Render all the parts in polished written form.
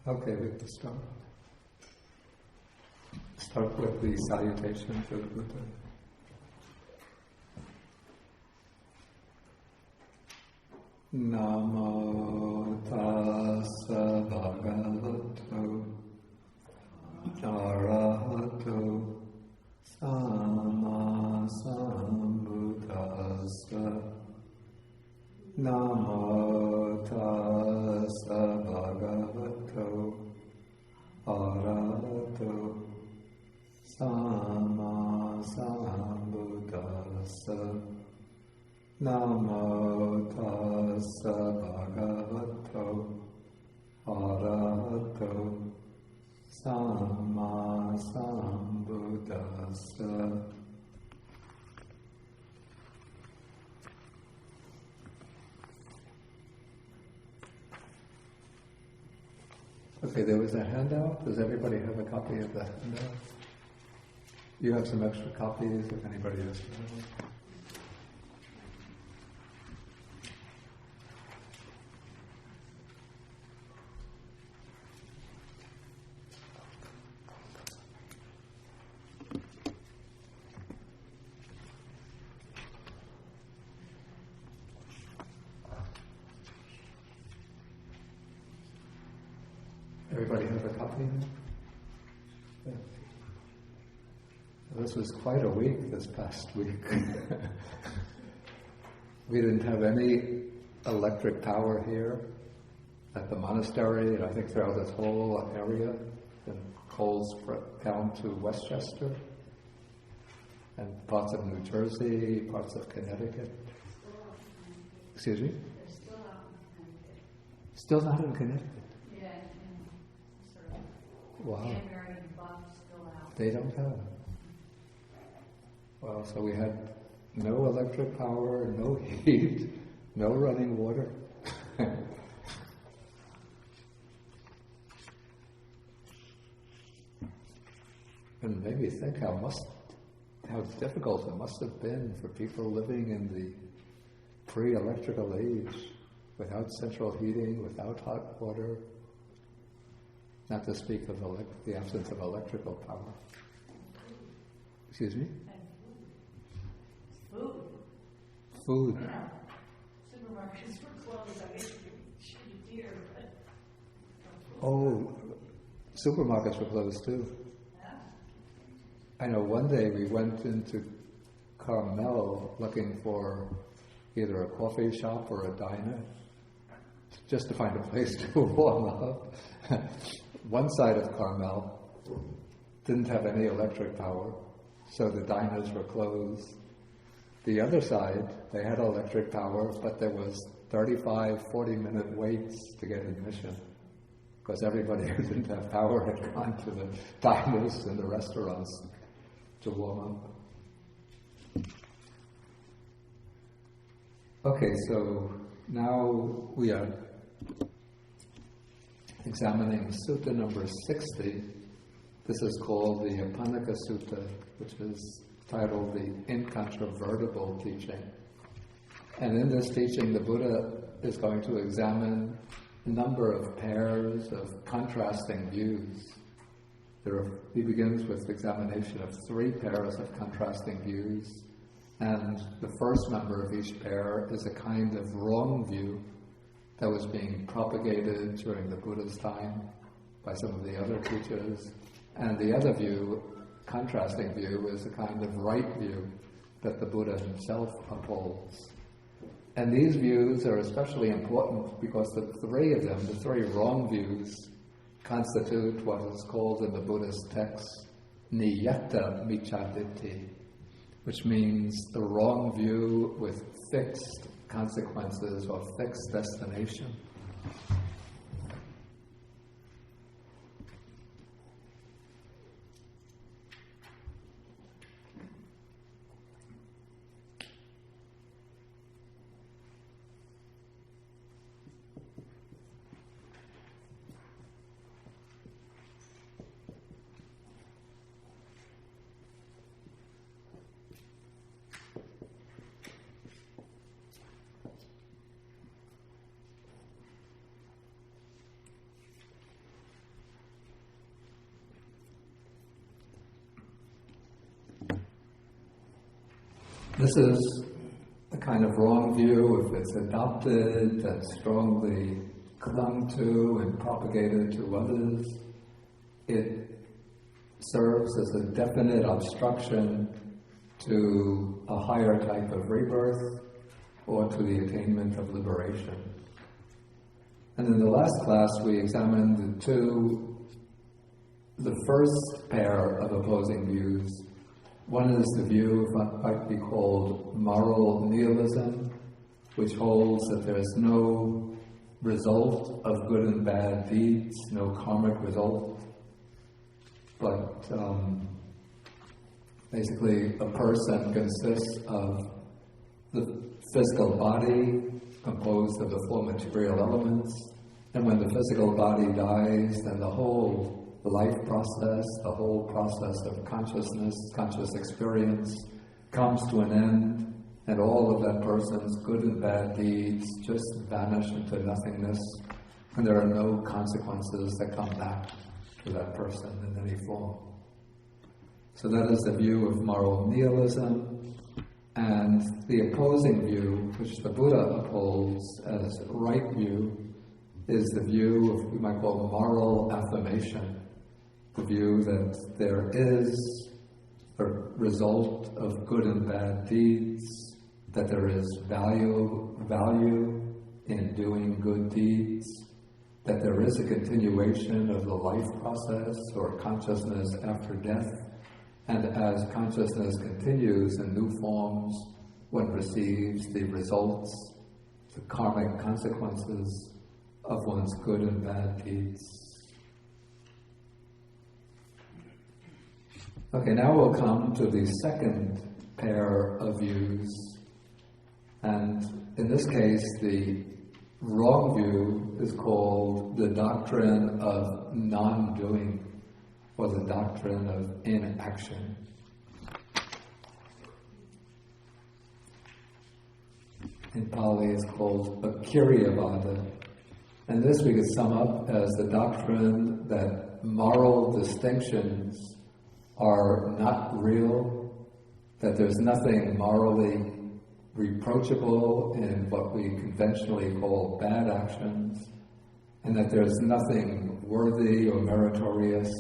Okay, we can start. Start with the salutation to the Buddha. Namo tassa bhagavato arahato sama sambuddhassa. Namo tassa bhagavato arahato sama sambuddhassa. Namo tassa bhagavato arahato sama sambuddhassa. Okay, there was a handout. Does everybody have a copy of the handout? You have some extra copies if anybody else has. Everybody have a copy? Yeah. This was quite a week this past week. We didn't have any electric power here at the monastery, and I think throughout this whole area, from Coles down to Westchester, and parts of New Jersey, parts of Connecticut. Excuse me? They're still out in Connecticut. Still not in Connecticut? Yeah, sort of. Wow. Canterbury and Buff still out. They don't have. Well, so we had no electric power, no heat, no running water. And made me think how difficult it must have been for people living in the pre-electrical age, without central heating, without hot water, not to speak of the absence of electrical power. Excuse me? Food. Yeah. Supermarkets were closed. I guess you could shoot a deer, but... Oh, supermarkets were closed too. Yeah. I know one day we went into Carmel looking for either a coffee shop or a diner, just to find a place to warm up. One side of Carmel didn't have any electric power, so the diners were closed. The other side, they had electric power, but there was 35, 40-minute waits to get admission, because everybody who didn't have power had gone to the diners and the restaurants to warm up. Okay, so now we are examining Sutta number 60. This is called the Apannaka Sutta, which is titled the Incontrovertible teaching. And in this teaching, the Buddha is going to examine a number of pairs of contrasting views. He begins with examination of 3 pairs of contrasting views, and the first member of each pair is a kind of wrong view that was being propagated during the Buddha's time by some of the other teachers, and the other view, contrasting view, is a kind of right view that the Buddha himself upholds. And these views are especially important because the 3 of them, the 3 wrong views, constitute what is called in the Buddhist text niyata micchaditthi, which means the wrong view with fixed consequences or fixed destination. This is a kind of wrong view if it's adopted and strongly clung to and propagated to others. It serves as a definite obstruction to a higher type of rebirth or to the attainment of liberation. And in the last class we examined the first pair of opposing views. One is the view of what might be called moral nihilism, which holds that there is no result of good and bad deeds, no karmic result, but basically a person consists of the physical body composed of the four material elements, and when the physical body dies, then the whole life process, the whole process of consciousness, conscious experience comes to an end, and all of that person's good and bad deeds just vanish into nothingness, and there are no consequences that come back to that person in any form. So that is the view of moral nihilism, and the opposing view, which the Buddha upholds as right view, is the view of what we might call moral affirmation, the view that there is a result of good and bad deeds, that there is value in doing good deeds, that there is a continuation of the life process or consciousness after death, and as consciousness continues in new forms, one receives the results, the karmic consequences of one's good and bad deeds. Okay, now we'll come to the second pair of views, and in this case the wrong view is called the doctrine of non-doing, or the doctrine of inaction. In Pali it's called Akiriyavada, and this we could sum up as the doctrine that moral distinctions are not real, that there's nothing morally reproachable in what we conventionally call bad actions, and that there's nothing worthy or meritorious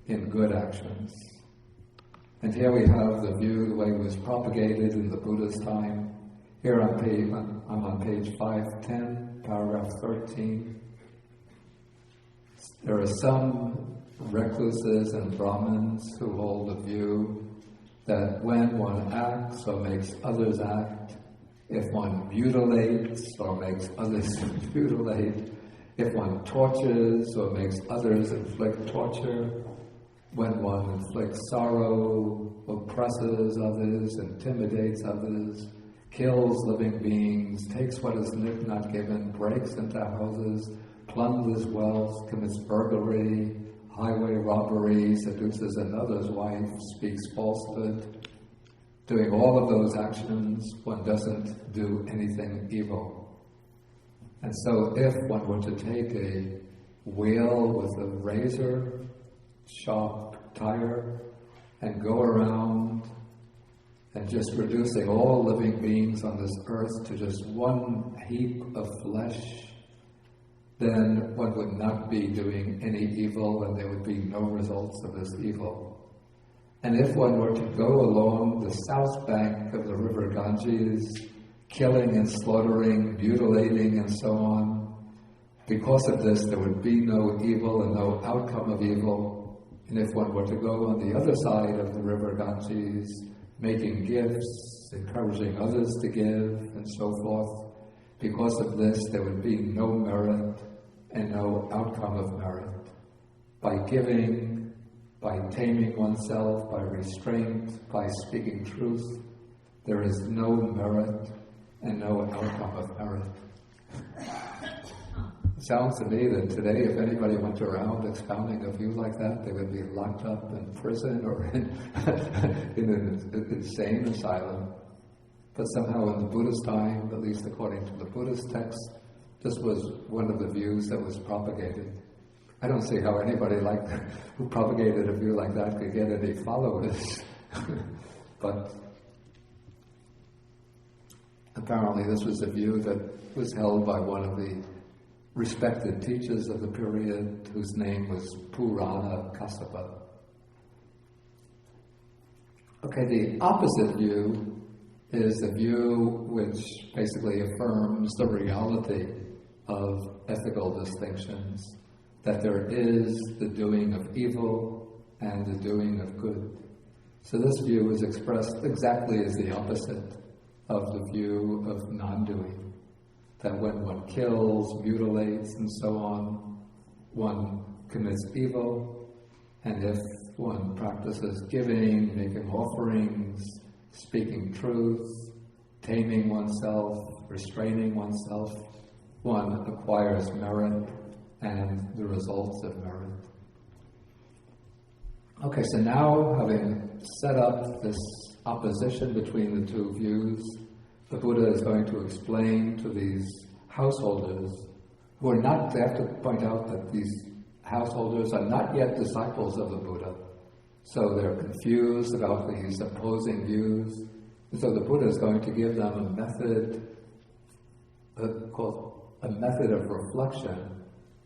in good actions. And here we have the view, the way it was propagated in the Buddha's time. Here I'm on page 510, paragraph 13. There are some recluses and Brahmins who hold the view that when one acts or makes others act, if one mutilates or makes others mutilate, if one tortures or makes others inflict torture, when one inflicts sorrow, oppresses others, intimidates others, kills living beings, takes what is not given, breaks into houses, plunders wealth, commits burglary, highway robbery, seduces another's wife, speaks falsehood. Doing all of those actions, one doesn't do anything evil. And so if one were to take a wheel with a razor, sharp tire, and go around and just reducing all living beings on this earth to just one heap of flesh, then one would not be doing any evil and there would be no results of this evil. And if one were to go along the south bank of the river Ganges, killing and slaughtering, mutilating and so on, because of this there would be no evil and no outcome of evil. And if one were to go on the other side of the river Ganges, making gifts, encouraging others to give, and so forth, because of this there would be no merit and no outcome of merit. By giving, by taming oneself, by restraint, by speaking truth, there is no merit and no outcome of merit. It sounds to me that today if anybody went around expounding a view like that, they would be locked up in prison or in an insane asylum. But somehow in the Buddha's time, at least according to the Buddhist text, this was one of the views that was propagated. I don't see how anybody who propagated a view like that could get any followers. But Apparently this was a view that was held by one of the respected teachers of the period, whose name was Purana Kassapa. Okay, the opposite view is the view which basically affirms the reality of ethical distinctions, that there is the doing of evil and the doing of good. So this view is expressed exactly as the opposite of the view of non-doing, that when one kills, mutilates, and so on, one commits evil, and if one practices giving, making offerings, speaking truth, taming oneself, restraining oneself, one acquires merit and the results of merit. Okay, so now having set up this opposition between the two views, the Buddha is going to explain to these householders who are not, they have to point out that these householders are not yet disciples of the Buddha. So they're confused about these opposing views. And so the Buddha is going to give them a method called a method of reflection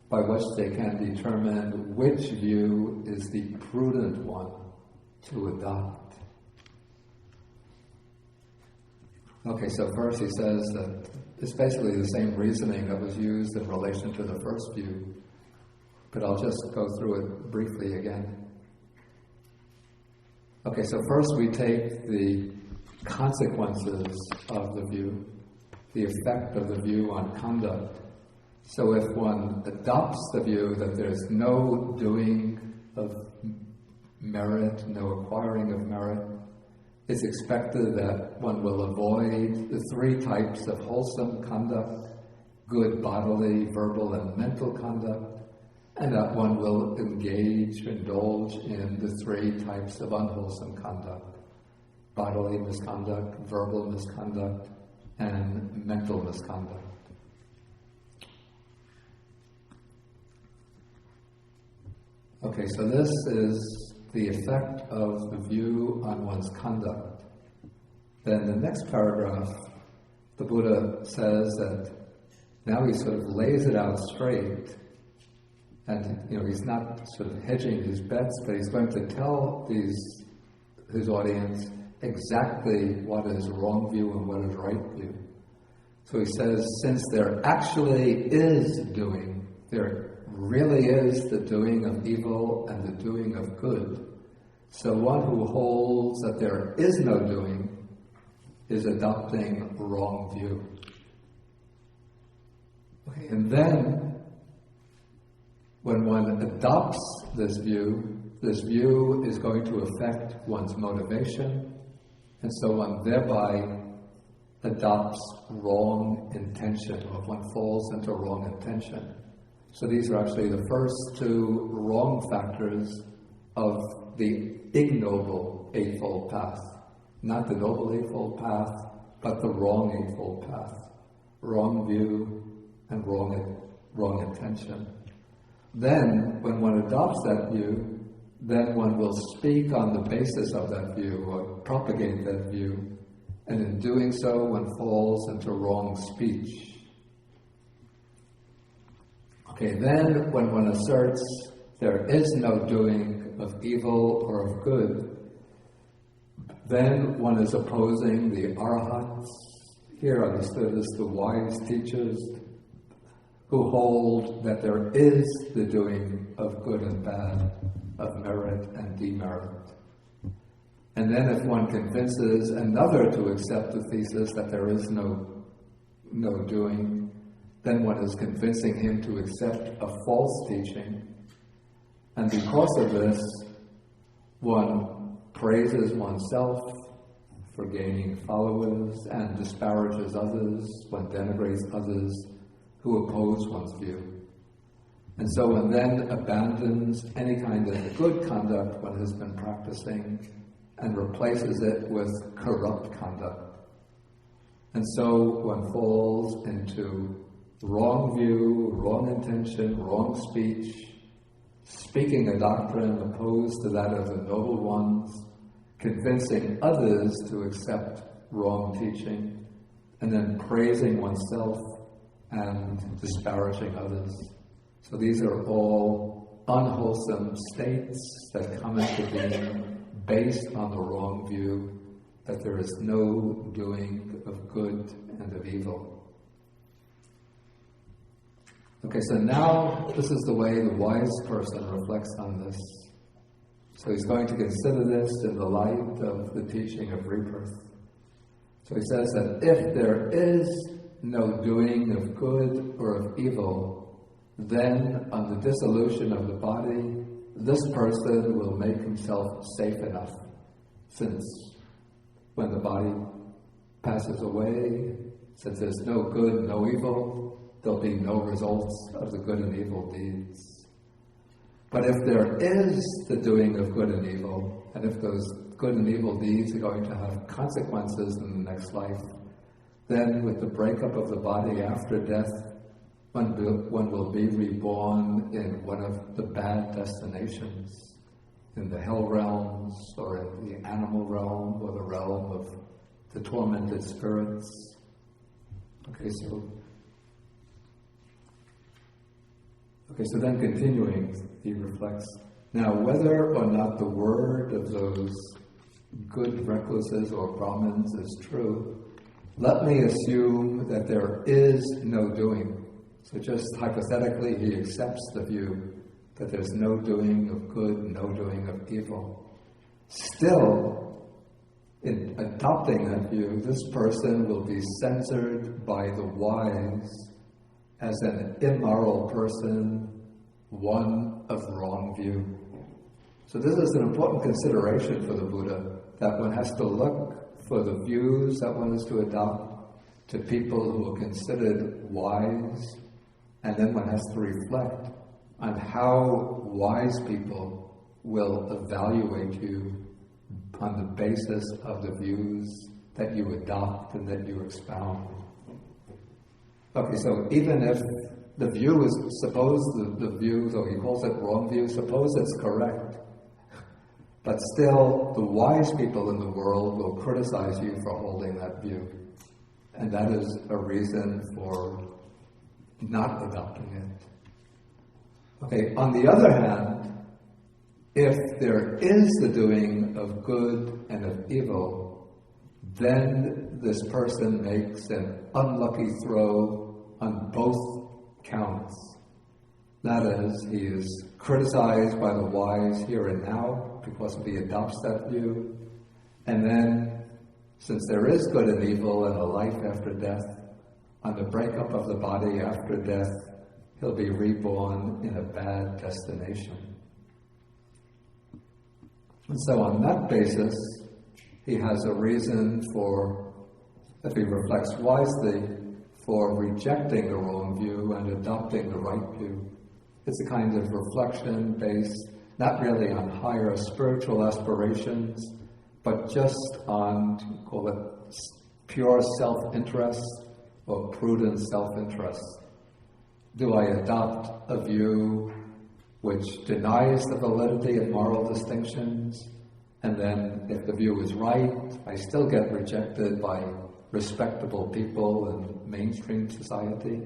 by which they can determine which view is the prudent one to adopt. Okay, so first he says that it's basically the same reasoning that was used in relation to the first view, but I'll just go through it briefly again. Okay, so first we take the consequences of the view, the effect of the view on conduct. So if one adopts the view that there's no doing of merit, no acquiring of merit, it's expected that one will avoid the three types of wholesome conduct, good bodily, verbal, and mental conduct, and that one will indulge in the three types of unwholesome conduct: bodily misconduct, verbal misconduct, and mental misconduct. Okay, so this is the effect of the view on one's conduct. Then the next paragraph, the Buddha says that now he sort of lays it out straight, and he's not sort of hedging his bets, but he's going to tell his audience exactly what is wrong view and what is right view. So he says, since there actually is doing, there really is the doing of evil and the doing of good. So one who holds that there is no doing is adopting wrong view. Okay, and then when one adopts this view is going to affect one's motivation, and so one thereby adopts wrong intention, or one falls into wrong intention. So these are actually the first two wrong factors of the ignoble Eightfold Path. Not the Noble Eightfold Path, but the wrong Eightfold Path. Wrong view and wrong intention. Then, when one adopts that view, then one will speak on the basis of that view, or propagate that view, and in doing so, one falls into wrong speech. Okay, then when one asserts there is no doing of evil or of good, then one is opposing the arahats, here understood as the wise teachers, who hold that there is the doing of good and bad, of merit and demerit. And then if one convinces another to accept the thesis that there is no doing, then one is convincing him to accept a false teaching. And because of this, one praises oneself for gaining followers and disparages others, one denigrates others who oppose one's view. And so one then abandons any kind of good conduct one has been practicing and replaces it with corrupt conduct. And so one falls into wrong view, wrong intention, wrong speech, speaking a doctrine opposed to that of the noble ones, convincing others to accept wrong teaching, and then praising oneself and disparaging others. So these are all unwholesome states that come into being based on the wrong view that there is no doing of good and of evil. Okay, so now this is the way the wise person reflects on this. So he's going to consider this in the light of the teaching of rebirth. So he says that if there is no doing of good or of evil, then on the dissolution of the body, this person will make himself safe enough, since when the body passes away, since there's no good, no evil, there'll be no results of the good and evil deeds. But if there is the doing of good and evil, and if those good and evil deeds are going to have consequences in the next life, then with the breakup of the body after death, one will be reborn in one of the bad destinations, in the hell realms, or in the animal realm, or the realm of the tormented spirits. Okay, so then continuing, he reflects, now whether or not the word of those good recluses or Brahmins is true, let me assume that there is no doing. So just hypothetically, he accepts the view that there's no doing of good, no doing of evil. Still, in adopting that view, this person will be censored by the wise as an immoral person, one of wrong view. So this is an important consideration for the Buddha, that one has to look for the views that one is to adopt to people who are considered wise, and then one has to reflect on how wise people will evaluate you on the basis of the views that you adopt and that you expound. Okay, so even if the view is, suppose the view, though he calls it wrong view, suppose it's correct, but still the wise people in the world will criticize you for holding that view. And that is a reason for not adopting it. Okay, on the other hand, if there is the doing of good and of evil, then this person makes an unlucky throw on both counts. That is, he is criticized by the wise here and now because he adopts that view, and then, since there is good and evil and a life after death, on the breakup of the body after death, he'll be reborn in a bad destination. And so on that basis, he has a reason for, if he reflects wisely, for rejecting the wrong view and adopting the right view. It's a kind of reflection based not really on higher spiritual aspirations, but just on, call it pure self-interest or prudent self-interest. Do I adopt a view which denies the validity of moral distinctions, and then if the view is right, I still get rejected by respectable people in mainstream society?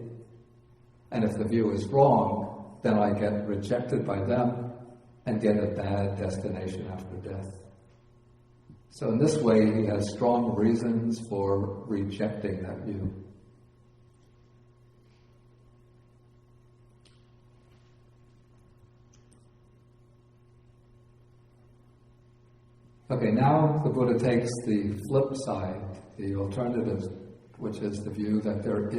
And if the view is wrong, then I get rejected by them and get a bad destination after death. So in this way, he has strong reasons for rejecting that view. Okay, now the Buddha takes the flip side, the alternative, which is the view that there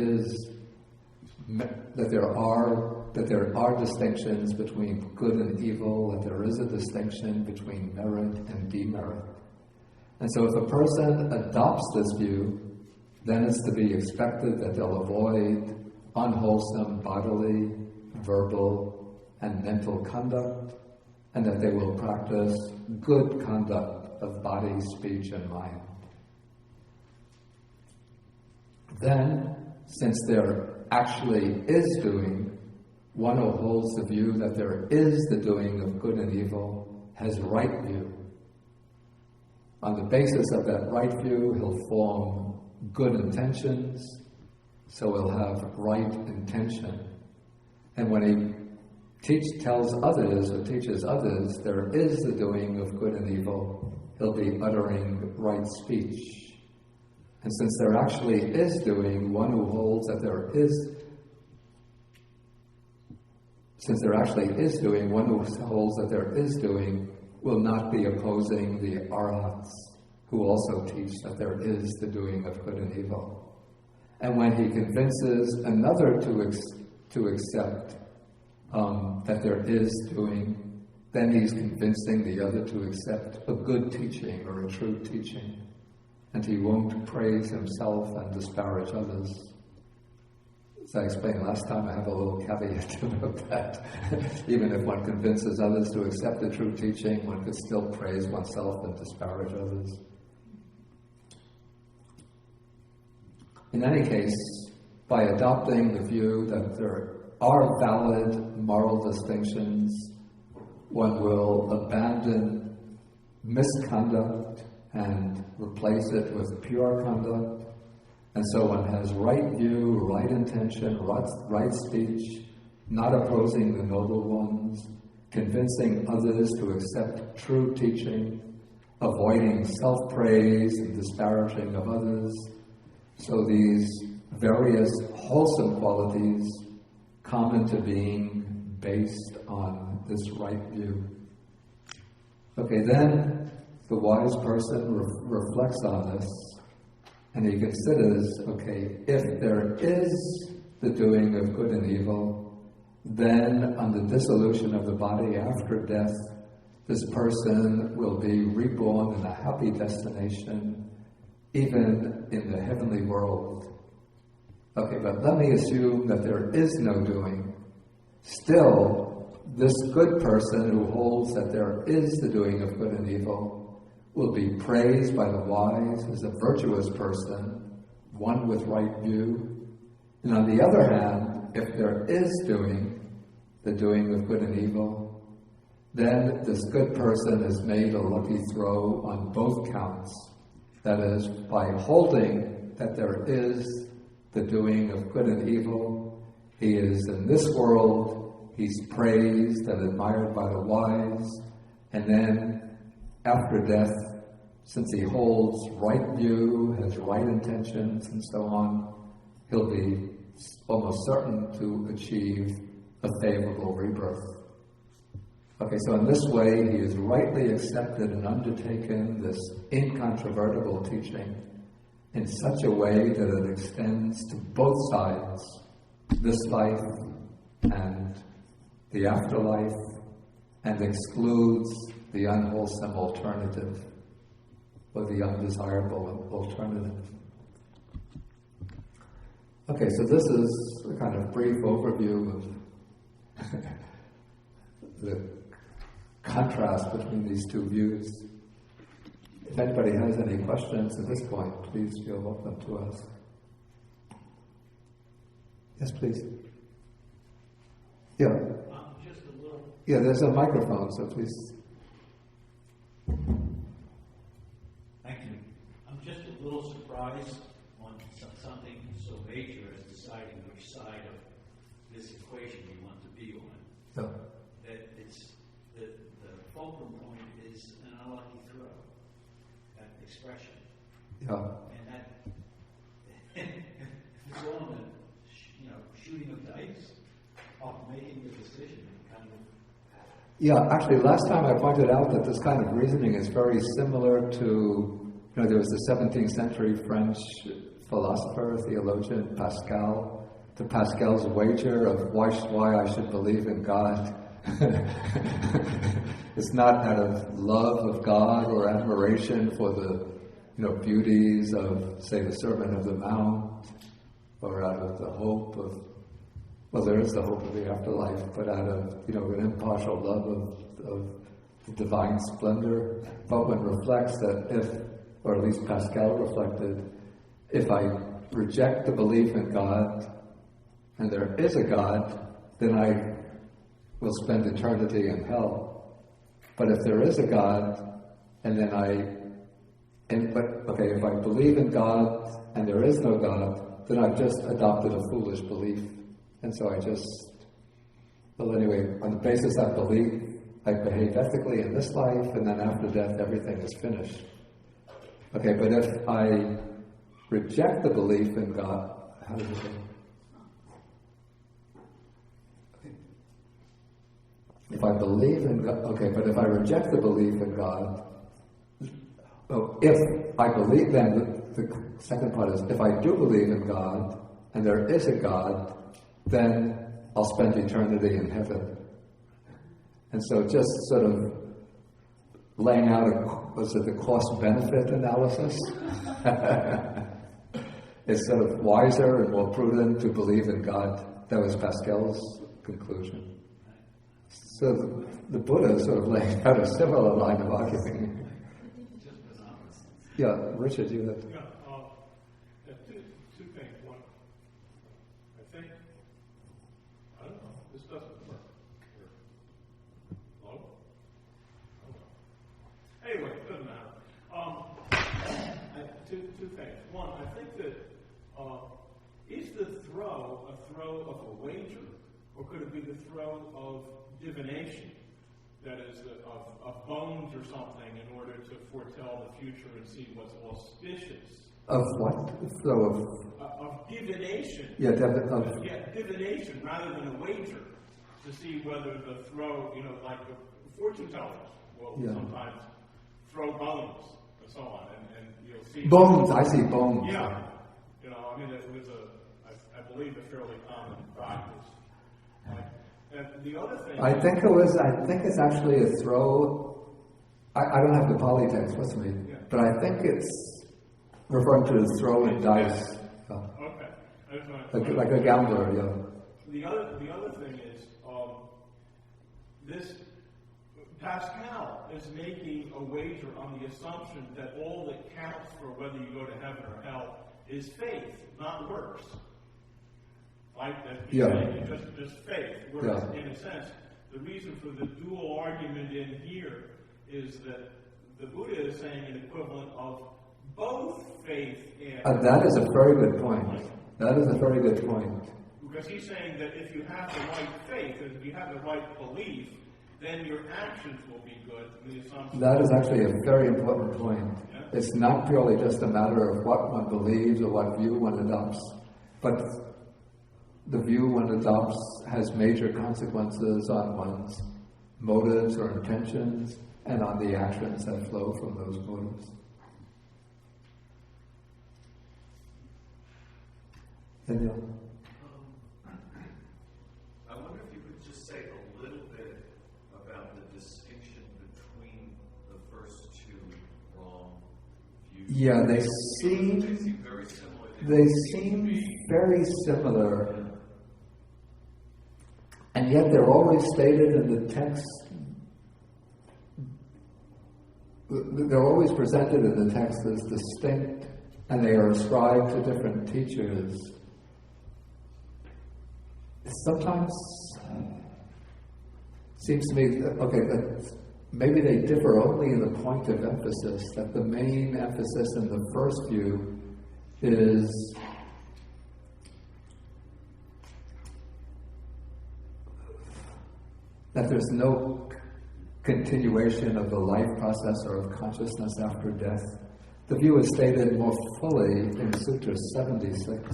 are distinctions between good and evil, that there is a distinction between merit and demerit. And so if a person adopts this view, then it's to be expected that they'll avoid unwholesome bodily, verbal, and mental conduct, and that they will practice good conduct of body, speech, and mind. Then, since there actually is doing, one who holds the view that there is the doing of good and evil has right view. On the basis of that right view, he'll form good intentions, so he'll have right intention. And when he tells others or teaches others there is the doing of good and evil, he'll be uttering right speech. And since there actually is doing, one who holds that there is doing will not be opposing the arhats, who also teach that there is the doing of good and evil. And when he convinces another to accept that there is doing, then he's convincing the other to accept a good teaching or a true teaching. And he won't praise himself and disparage others. As I explained last time, I have a little caveat about that. Even if one convinces others to accept the true teaching, one could still praise oneself and disparage others. In any case, by adopting the view that there are valid moral distinctions, one will abandon misconduct and replace it with pure conduct. And so one has right view, right intention, right speech, not opposing the noble ones, convincing others to accept true teaching, avoiding self-praise and disparaging of others. So these various wholesome qualities common to being based on this right view. Okay, then the wise person reflects on this, and he considers, okay, if there is the doing of good and evil, then on the dissolution of the body after death, this person will be reborn in a happy destination, even in the heavenly world. Okay, but let me assume that there is no doing. Still, this good person who holds that there is the doing of good and evil will be praised by the wise as a virtuous person, one with right view. And on the other hand, if there is doing, the doing of good and evil, then this good person has made a lucky throw on both counts. That is, by holding that there is the doing of good and evil, he is in this world, he's praised and admired by the wise, and then after death, since he holds right view, has right intentions and so on, he'll be almost certain to achieve a favorable rebirth. Okay, so in this way, he has rightly accepted and undertaken this incontrovertible teaching in such a way that it extends to both sides, this life and the afterlife, and excludes the unwholesome alternative, or the undesirable alternative. Okay, so this is a kind of brief overview of the contrast between these two views. If anybody has any questions at this point, please feel welcome to ask. Yes, please. Yeah. Just a little. Yeah, there's a microphone, so please. Thank you. I'm just a little surprised on something so major as deciding which side of this equation you want to be on. Yeah. That it's the fulcrum point is an unlucky throw. That expression. Yeah. And that it's all in the shooting of dice, of making the decision, kind of. Yeah, actually, last time I pointed out that this kind of reasoning is very similar to, there was the 17th century French philosopher, theologian, Pascal, to Pascal's wager of why I should believe in God. It's not out of love of God or admiration for the, beauties of, say, the Sermon of the Mount, or out of the hope of, well, there is the hope of the afterlife, but out of, an impartial love of the divine splendor. But one reflects that if, or at least Pascal reflected, if I reject the belief in God, and there is a God, then I will spend eternity in hell. But if there is a God, and then I if I believe in God and there is no God, then I've just adopted a foolish belief. And so anyway, on the basis of belief, I behave ethically in this life, and then after death, everything is finished. Okay, but if I reject the belief in God, how does it go? If I believe in God, okay, but if I reject the belief in God, if I believe, then the second part is, if I do believe in God, and there is a God, then I'll spend eternity in heaven. And so just sort of laying out the cost-benefit analysis. It's sort of wiser and more prudent to believe in God. That was Pascal's conclusion. So the Buddha is sort of laying out a similar line of argument. Yeah, Richard, you have... Two things. One, I think, I don't know, this doesn't work. Hello? I don't know. Anyway, it doesn't matter. Two things. One, I think that, is the throw a throw of a wager, or could it be the throw of divination? That is, of bones or something in order to foretell the future and see what's auspicious. Of what? So of divination. Yeah, divination rather than a wager to see whether the throw, like the fortune tellers will sometimes throw bones and so on, and you'll see bones. I see bones. Yeah, it was I believe a fairly common practice. And the other thing, I think it's actually a throw. I don't have the Pali text with me, but I think it's referring to the throw and dice. Okay. Like a gambler, yeah. The other thing is, this Pascal is making a wager on the assumption that all that counts for whether you go to heaven or hell is faith, not works. Right? Just faith. Whereas, in a sense, the reason for the dual argument in here is that the Buddha is saying an equivalent of both faith and... that is a very good point. That is a very good point. Because he's saying that if you have the right faith, and if you have the right belief, then your actions will be good. That is actually a very important point. Yeah? It's not purely just a matter of what one believes or what view one adopts, but the view one adopts has major consequences on one's motives or intentions and on the actions that flow from those motives. Daniel? I wonder if you could just say a little bit about the distinction between the first two wrong views. Yeah, they seem very similar. They seem very similar. And yet they're always stated in the text, they're always presented in the text as distinct, and they are ascribed to different teachers. Sometimes seems to me that maybe they differ only in the point of emphasis, that the main emphasis in the first view is that there's no continuation of the life process or of consciousness after death. The view is stated more fully in Sutra 76.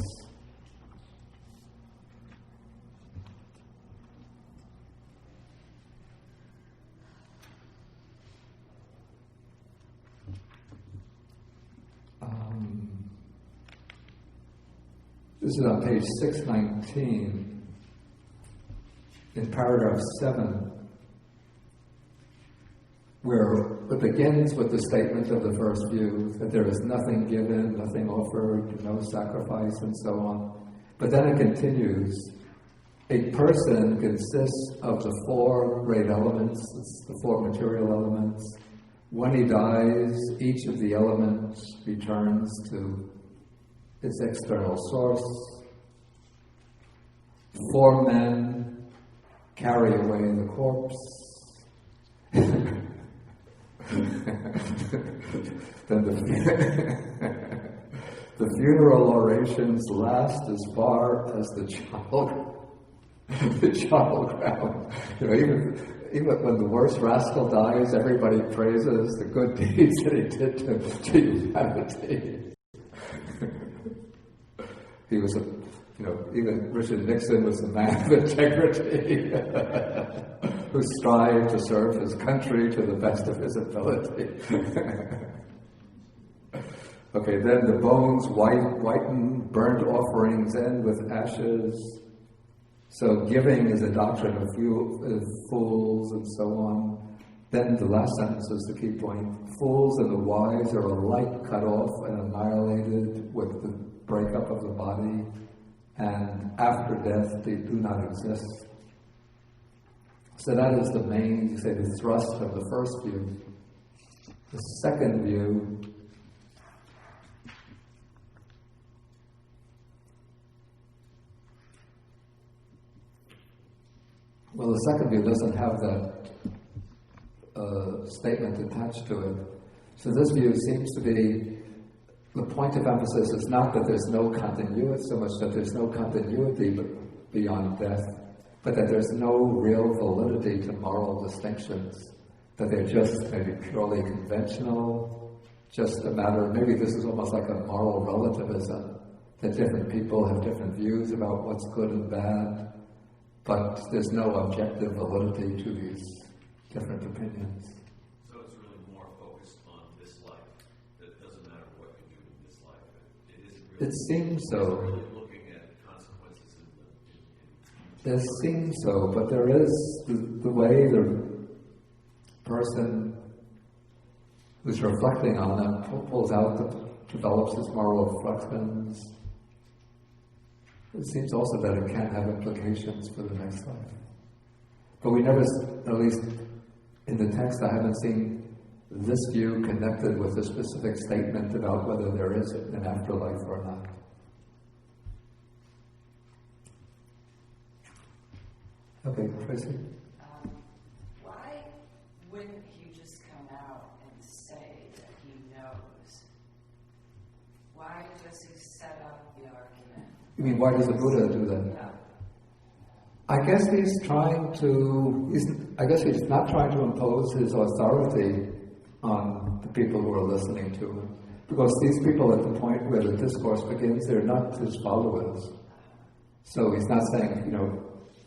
This is on page 619. In paragraph 7, where it begins with the statement of the first view, that there is nothing given, nothing offered, no sacrifice, and so on. But then it continues, a person consists of the four great elements, the four material elements. When he dies, each of the elements returns to its external source. Four men carry away the corpse. Then funeral orations last as far as the charnel ground. Even when the worst rascal dies, everybody praises the good deeds that he did to humanity. He was even Richard Nixon was a man of integrity who strived to serve his country to the best of his ability. Okay, then the bones whiten, burnt offerings end with ashes. So giving is a doctrine of fools and so on. Then the last sentence is the key point. Fools and the wise are alike cut off and annihilated with the breakup of the body, and after death they do not exist. So that is the main, you say, the thrust of the first view. The second view doesn't have that statement attached to it. So this view seems to be, the point of emphasis is not that there's no continuity, so much that there's no continuity beyond death, but that there's no real validity to moral distinctions, that they're just maybe purely conventional, just a matter of, maybe this is almost like a moral relativism, that different people have different views about what's good and bad, but there's no objective validity to these different opinions. So it's really more focused on this life. It doesn't matter what you do in this life. It isn't really. It seems so. Really looking at consequences It seems so, but there is the way the person who's reflecting on it pulls out, develops his moral reflections. It seems also that it can have implications for the next life. But we never, at least in the text, I haven't seen this view connected with a specific statement about whether there is an afterlife or not. Okay, Tracy? Why wouldn't he just come out and say that he knows? Why does he set up the argument? You mean, why does the Buddha do that? Yeah. I guess he's not trying to impose his authority on the people who are listening to him. Because these people at the point where the discourse begins, they're not his followers. So he's not saying,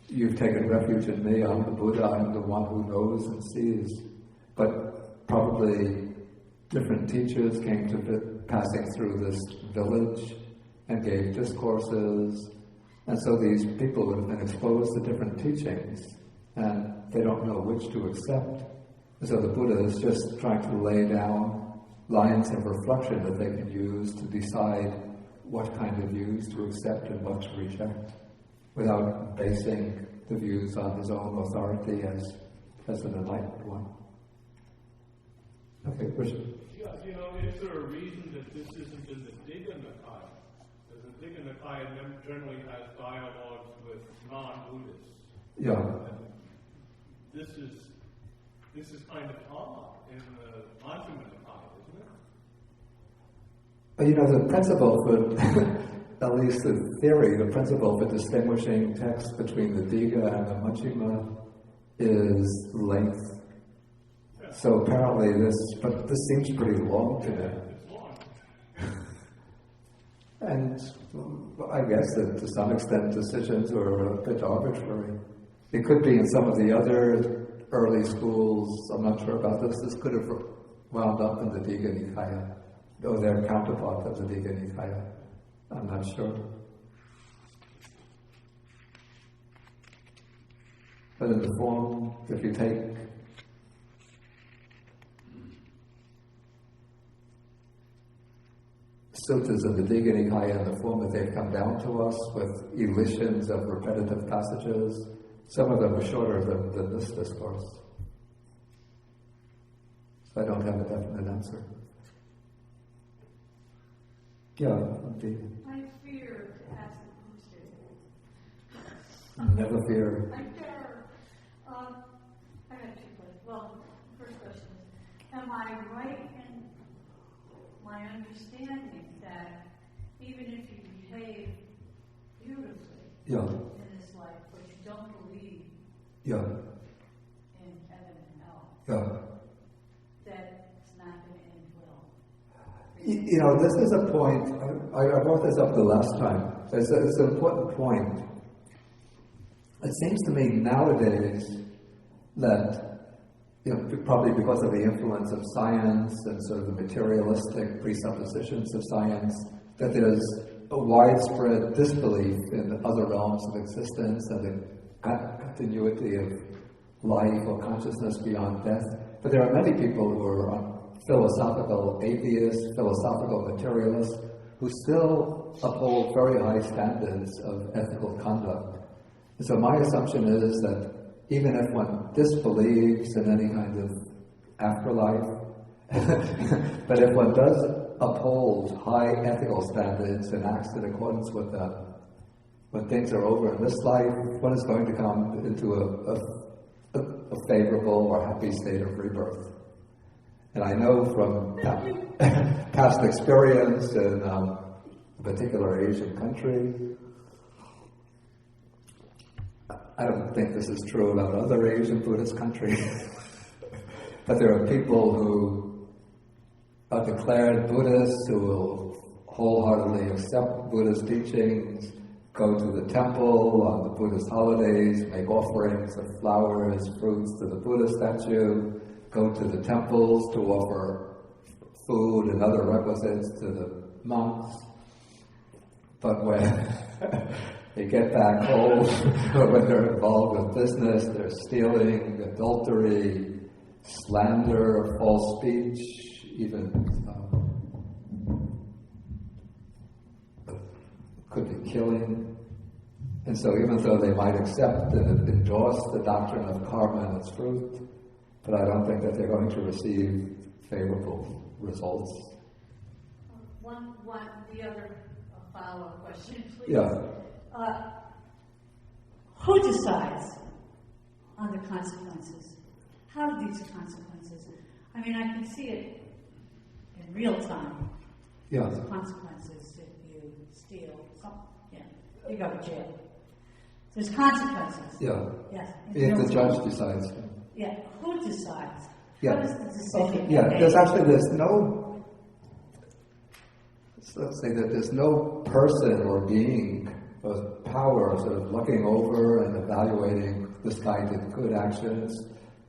you've taken refuge in me, I'm the Buddha, I'm the one who knows and sees. But probably different teachers came to passing through this village and gave discourses. And so these people would have been exposed to different teachings, and they don't know which to accept. And so the Buddha is just trying to lay down lines of reflection that they can use to decide what kind of views to accept and what to reject, without basing the views on his own authority as an enlightened one. Okay, Richard. Yeah, is there a reason that this isn't in the Digha Nikāya? Because the Digha Nikāya generally has dialogues with non-Buddhists. Yeah. And this is kind of odd in the Majjhima Nikāya, isn't it? The principle for, at least the theory, the principle for distinguishing texts between the Digha and the Majjhima is length. Yeah. So apparently this seems pretty long to me. It's long. And I guess that to some extent decisions are a bit arbitrary. It could be in some of the other early schools, I'm not sure about this, this could have wound up in the Digha Nikāya, or their counterpart of the Digha Nikāya. I'm not sure. But in the form, if you take suttas in the Digha Nikāya in the form that they've come down to us with elisions of repetitive passages, some of them are shorter than this discourse. So I don't have a definite answer. Yeah, indeed. I fear to ask the question. Never fear. I fear. I got 2 questions. Well, first question is, am I right in my understanding that even if you behave beautifully Yeah. in this life, but you don't believe Yeah. in heaven and hell, Yeah. that it's not going to end well. You know, this is a point, I brought this up the last time. It's an important point. It seems to me nowadays that, you know, probably because of the influence of science and sort of the materialistic presuppositions of science, that there's a widespread disbelief in other realms of existence and the continuity of life or consciousness beyond death. But there are many people who are philosophical atheists, philosophical materialists, who still uphold very high standards of ethical conduct. And so my assumption is that even if one disbelieves in any kind of afterlife, but if one does uphold high ethical standards and acts in accordance with them, when things are over in this life, one is going to come into a favorable or happy state of rebirth. And I know from past experience in a particular Asian country, I don't think this is true about other Asian Buddhist countries, but there are people who are declared Buddhists who will wholeheartedly accept Buddhist teachings, go to the temple on the Buddhist holidays, make offerings of flowers, fruits to the Buddha statue, go to the temples to offer food and other requisites to the monks. But when they get back home, or when they're involved with business, they're stealing, adultery, slander, false speech, even could be killing. And so even though they might accept and endorse the doctrine of karma and its fruit, but I don't think that they're going to receive favorable results. The other follow-up question, please. Yeah. Who decides on the consequences? How are these consequences? I mean, I can see it in real time. Yeah. There's consequences if you steal something. Yeah, you go to jail. There's consequences. Yeah. Yes. If the judge decides. Yeah. Who decides? Yeah. What is the decision? Yeah. There's no. Let's say that there's no person or being with power sort of looking over and evaluating this guy did good actions,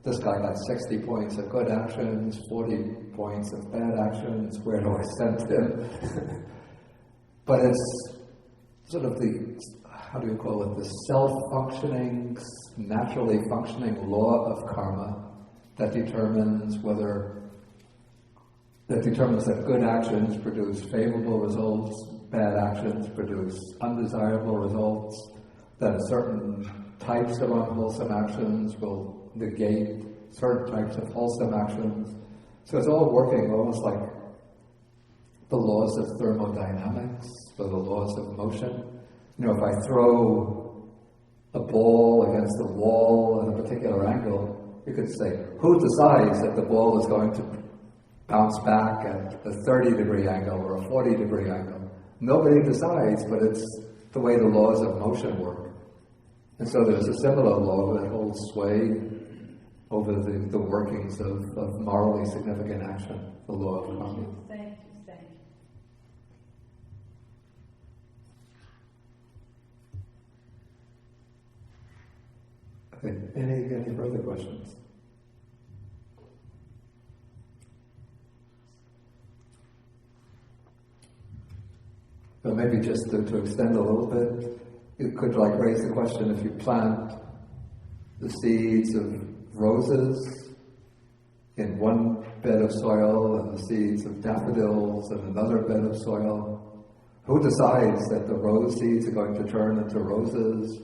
this guy got 60 points of good actions, 40 points of bad actions, where do I send him? But it's sort of the, how do you call it, the self-functioning, naturally functioning law of karma that determines that good actions produce favorable results, bad actions produce undesirable results, that certain types of unwholesome actions will negate certain types of wholesome actions. So it's all working almost like the laws of thermodynamics or the laws of motion. You know, if I throw a ball against the wall at a particular angle, you could say, who decides that the ball is going to bounce back at a 30-degree angle or a 40-degree angle? Nobody decides, but it's the way the laws of motion work. And so there's a similar law that holds sway over the workings of morally significant action, the law of karma. Thank you. Okay, any further questions? So maybe just to extend a little bit, you could raise the question, if you plant the seeds of roses in one bed of soil and the seeds of daffodils in another bed of soil, who decides that the rose seeds are going to turn into roses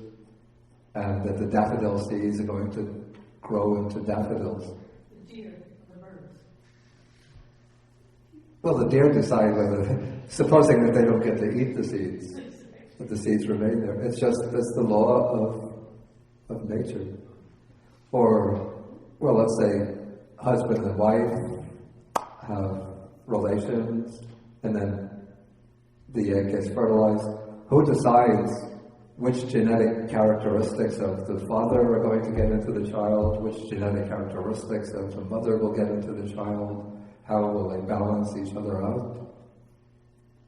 and that the daffodil seeds are going to grow into daffodils? The deer, the birds. Well, the deer decide whether, supposing that they don't get to eat the seeds, but the seeds remain there. It's the law of nature. Or, well, let's say husband and wife have relations, and then the egg gets fertilized, who decides which genetic characteristics of the father are going to get into the child, which genetic characteristics of the mother will get into the child, how will they balance each other out?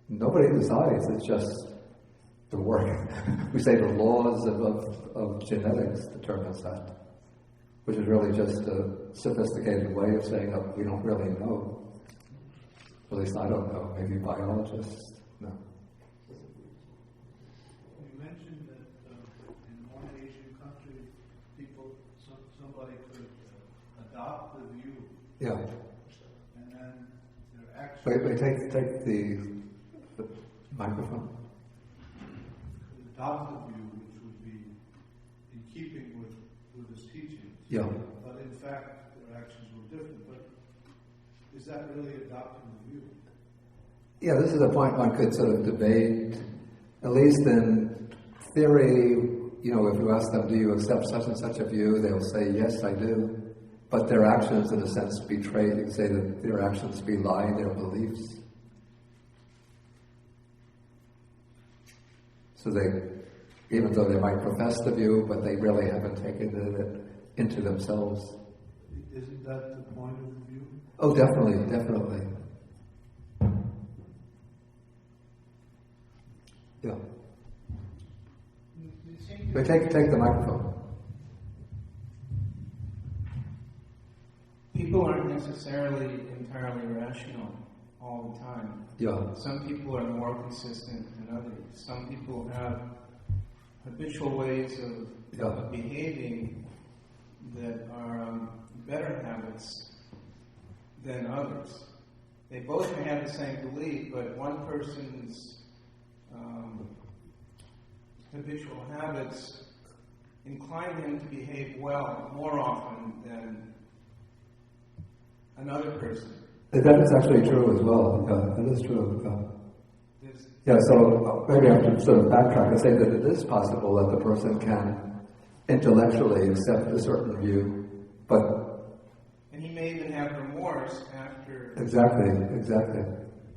Nobody decides, it's just the work. We say the laws of genetics determines that, which is really just a sophisticated way of saying that we don't really know. At least I don't know, maybe biologists know. You mentioned that in one Asian country, somebody could adopt the view. Yeah. And then their actions. Wait, take the microphone. Adopt the view, which would be in keeping with Buddhist teachings. Yeah. But in fact, their actions were different. But is that really adopting the view? Yeah, this is a point one could sort of debate, at least in theory. You know, if you ask them, do you accept such and such a view, they'll say, yes, I do. But their actions, in a sense, betray, you say that their actions belie their beliefs. So they, even though they might profess the view, but they really haven't taken it into themselves. Isn't that the point of the view? Oh, definitely, definitely. Yeah. But take the microphone. People aren't necessarily entirely rational all the time. Yeah. Some people are more consistent than others. Some people have habitual ways of behaving that are better habits than others. They both may have the same belief, but one person's habitual habits incline him to behave well more often than another person. That is actually true as well. Yeah, that is true. Yeah, so maybe I have to sort of backtrack and say that it is possible that the person can intellectually accept a certain view, but... And he may even have remorse after... Exactly.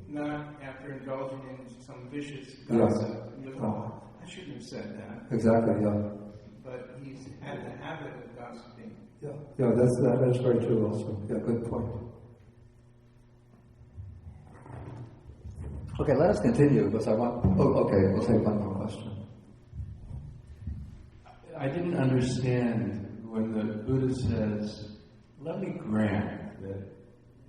Not after indulging in some vicious gossip. I shouldn't have said that. Exactly, yeah. But he's had the habit of gossiping. Yeah, that is very true also. Yeah, good point. Okay, let us continue because I want... Oh, okay, we'll take one more question. I didn't understand when the Buddha says, let me grant that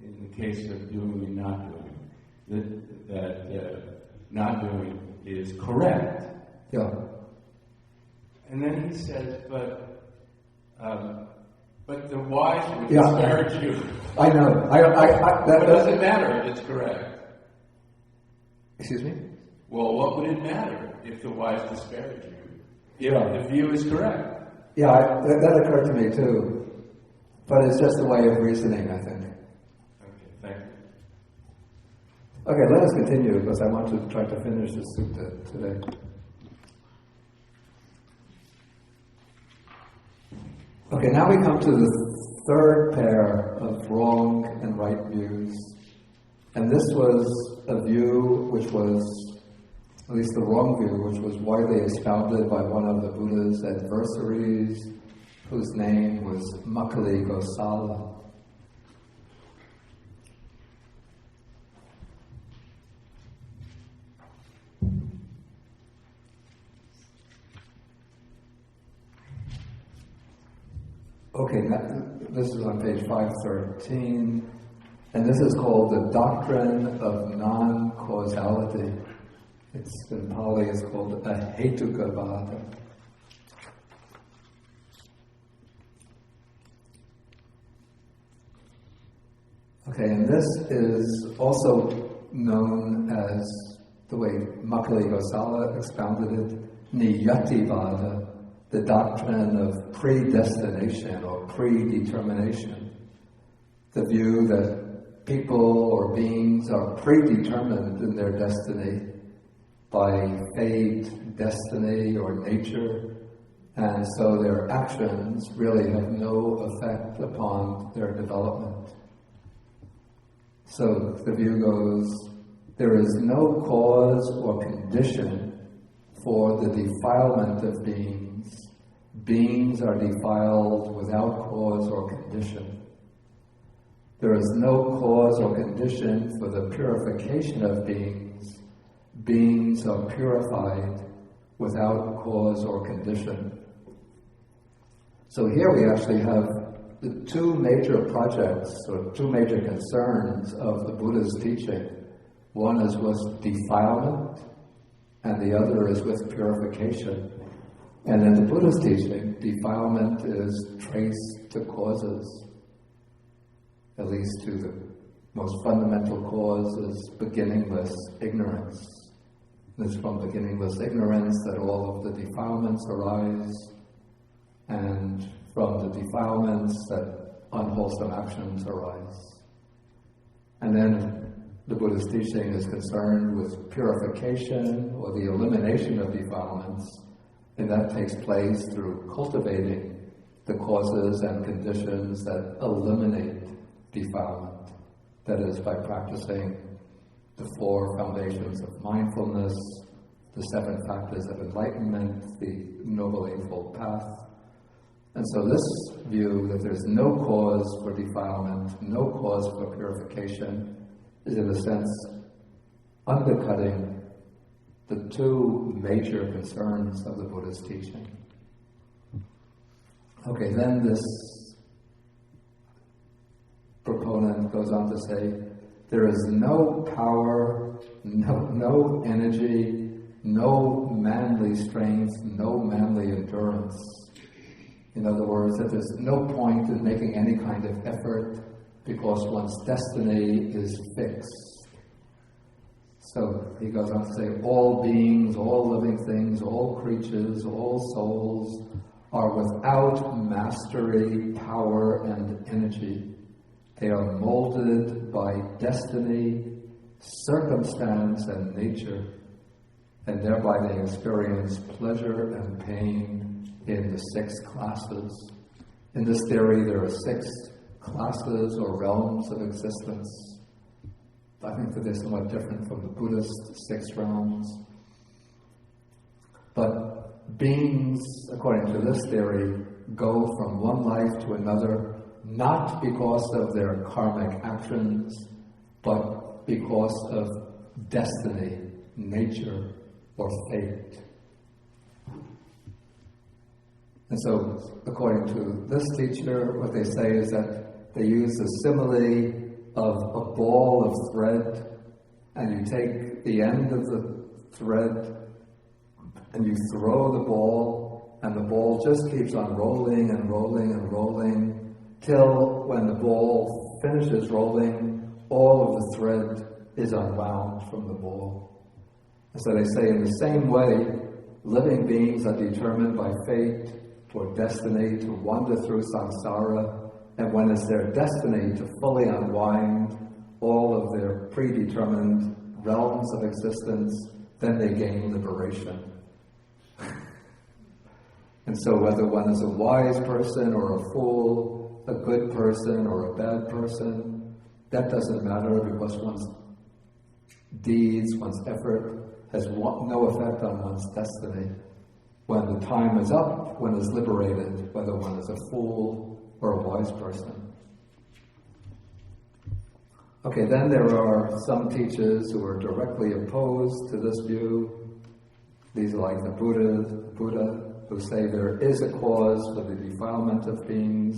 in the case of doing and not doing, that not doing is correct. Yeah. And then he says, but the wise would disparage you. I know. What does it matter if it's correct? Excuse me? Well, what would it matter if the wise disparage you? If the view is correct. Yeah, that occurred to me too. But it's just a way of reasoning, I think. Okay, thank you. Okay, let us continue because I want to try to finish the sutta today. Okay, now we come to the third pair of wrong and right views. And this was a view which was, at least the wrong view, which was widely expounded by one of the Buddha's adversaries, whose name was Makkhali Gosala. Okay, this is on page 513, and this is called the doctrine of non-causality. It's in Pali, it's called Ahetukavada. Okay, and this is also known as, the way Makkhali Gosala expounded it, Niyativada, the doctrine of predestination or predetermination. The view that people or beings are predetermined in their destiny by fate, destiny, or nature, and so their actions really have no effect upon their development. So the view goes, there is no cause or condition for the defilement of beings. Beings are defiled without cause or condition. There is no cause or condition for the purification of beings. Beings are purified without cause or condition. So here we actually have the two major projects, or two major concerns of the Buddha's teaching. One is with defilement, and the other is with purification. And in the Buddha's teaching, defilement is traced to causes, at least to the most fundamental cause is beginningless ignorance. It's from beginningless ignorance that all of the defilements arise, and from the defilements that unwholesome actions arise. And then the Buddha's teaching is concerned with purification or the elimination of defilements, and that takes place through cultivating the causes and conditions that eliminate defilement. That is, by practicing the 4 foundations of mindfulness, the 7 factors of enlightenment, the Noble Eightfold Path. And so this view that there's no cause for defilement, no cause for purification, is in a sense undercutting the two major concerns of the Buddha's teaching. Okay, then this proponent goes on to say, there is no power, no energy, no manly strength, no manly endurance. In other words, that there's no point in making any kind of effort because one's destiny is fixed. So he goes on to say, all beings, all living things, all creatures, all souls are without mastery, power, and energy. They are molded by destiny, circumstance, and nature, and thereby they experience pleasure and pain in the 6 classes. In this theory, there are 6 classes or realms of existence. I think that they're somewhat different from the Buddhist 6 realms. But beings, according to this theory, go from one life to another not because of their karmic actions, but because of destiny, nature, or fate. And so, according to this teacher, what they say is that they use the simile of a ball of thread, and you take the end of the thread and you throw the ball, and the ball just keeps on rolling and rolling and rolling till when the ball finishes rolling, all of the thread is unwound from the ball. And so they say in the same way, living beings are determined by fate or destiny to wander through samsara, and when it's their destiny to fully unwind all of their predetermined realms of existence, then they gain liberation. And so whether one is a wise person or a fool, a good person or a bad person, that doesn't matter because one's deeds, one's effort has no effect on one's destiny. When the time is up, one is liberated, whether one is a fool or a wise person. Okay, then there are some teachers who are directly opposed to this view. These are like the Buddha, who say there is a cause for the defilement of beings,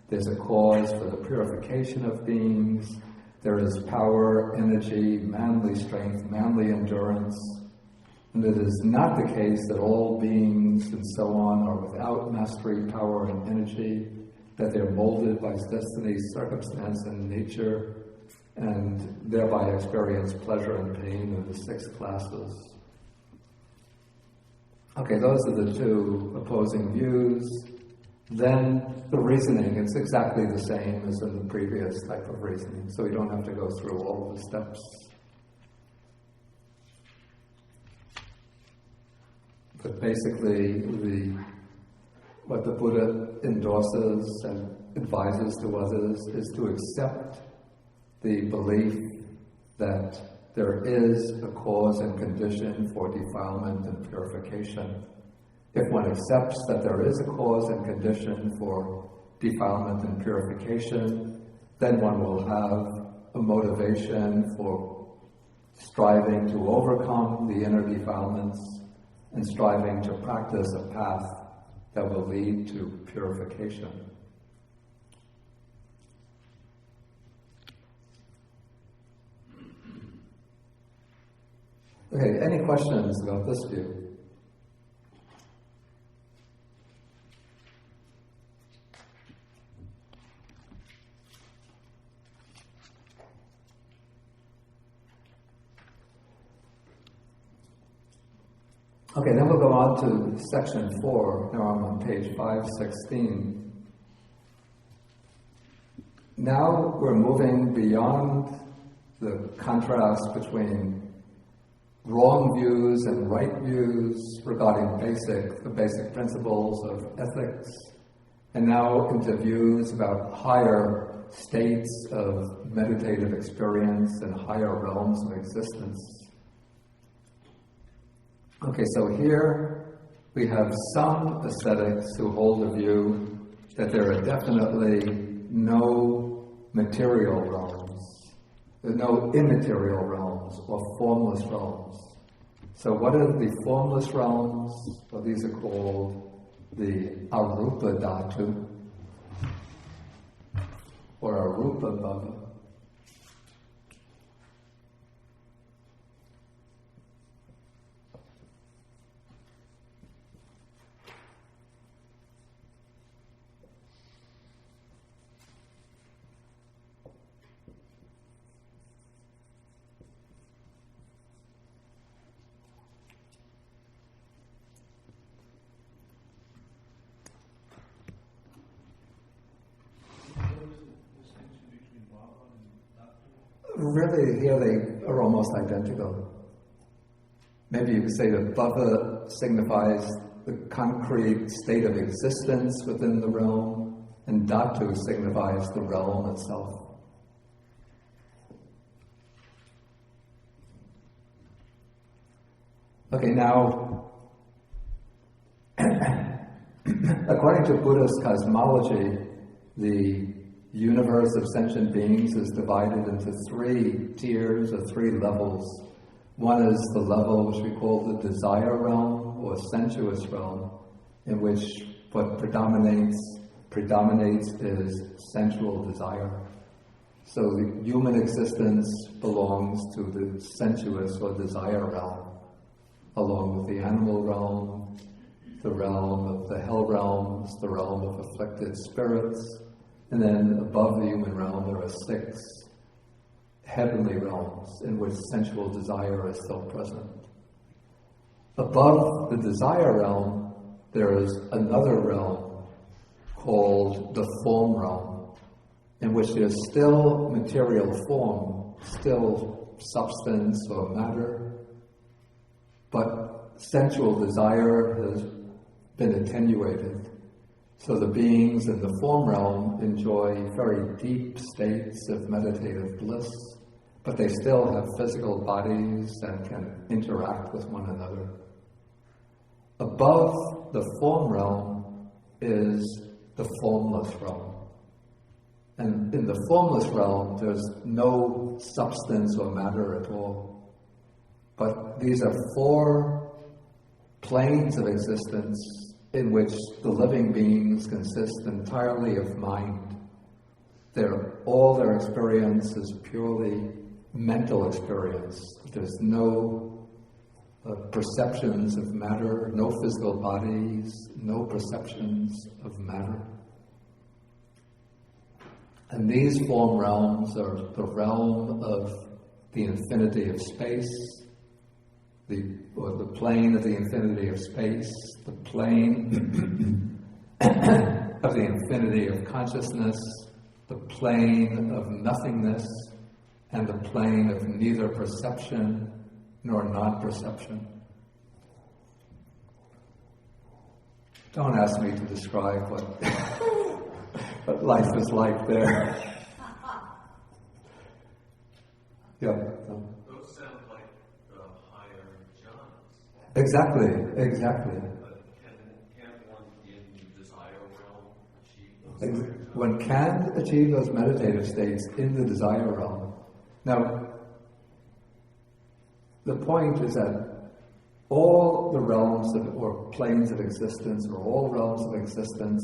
there's a cause for the purification of beings, there is power, energy, manly strength, manly endurance, and it is not the case that all beings and so on are without mastery, power, and energy, that they're molded by destiny, circumstance, and nature, and thereby experience pleasure and pain in the 6 classes. Okay, those are the two opposing views. Then the reasoning, it's exactly the same as in the previous type of reasoning, so we don't have to go through all of the steps. But basically, what the Buddha endorses and advises to others is to accept the belief that there is a cause and condition for defilement and purification. If one accepts that there is a cause and condition for defilement and purification, then one will have a motivation for striving to overcome the inner defilements and striving to practice a path that will lead to purification. Okay, any questions about this view? Okay, then we'll go on to section 4. Now I'm on page 516. Now we're moving beyond the contrast between wrong views and right views regarding the basic principles of ethics, and now into views about higher states of meditative experience and higher realms of existence. Okay, so here we have some ascetics who hold a view that there are definitely no material realms, no immaterial realms or formless realms. So what are the formless realms? Well, these are called the Arupa Dhatu or Arupa Bhava. Really, here they are almost identical. Maybe you could say that Bhava signifies the concrete state of existence within the realm, and Dhatu signifies the realm itself. Okay, now, according to Buddhist cosmology, the universe of sentient beings is divided into 3 tiers or 3 levels. One is the level which we call the desire realm or sensuous realm, in which what predominates is sensual desire. So the human existence belongs to the sensuous or desire realm, along with the animal realm, the realm of the hell realms, the realm of afflicted spirits, and then above the human realm there are 6 heavenly realms in which sensual desire is still present. Above the desire realm there is another realm called the form realm, in which there's still material form, still substance or matter, but sensual desire has been attenuated. So the beings in the form realm enjoy very deep states of meditative bliss, but they still have physical bodies and can interact with one another. Above the form realm is the formless realm. And in the formless realm, there's no substance or matter at all. But these are 4 planes of existence in which the living beings consist entirely of mind. All their experience is purely mental experience. There's no perceptions of matter, no physical bodies, no perceptions of matter. And these form realms are the realm of the infinity of space, the plane of the infinity of space, the plane of the infinity of consciousness, the plane of nothingness, and the plane of neither perception nor non-perception. Don't ask me to describe what life is like there. Yeah. Those sound Exactly. But can one in the desire realm achieve those? One can achieve those meditative states in the desire realm. Now, the point is that all the realms or planes of existence, or all realms of existence,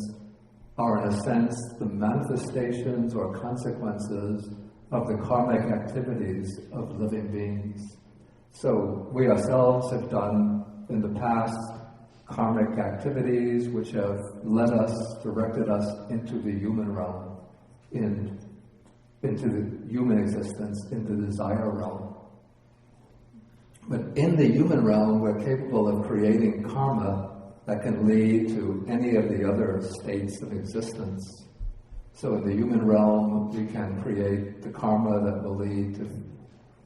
are in a sense the manifestations or consequences of the karmic activities of living beings. So we ourselves have done in the past karmic activities which have led us, directed us into the human realm, into the human existence, into the desire realm. But in the human realm, we're capable of creating karma that can lead to any of the other states of existence. So in the human realm, we can create the karma that will lead to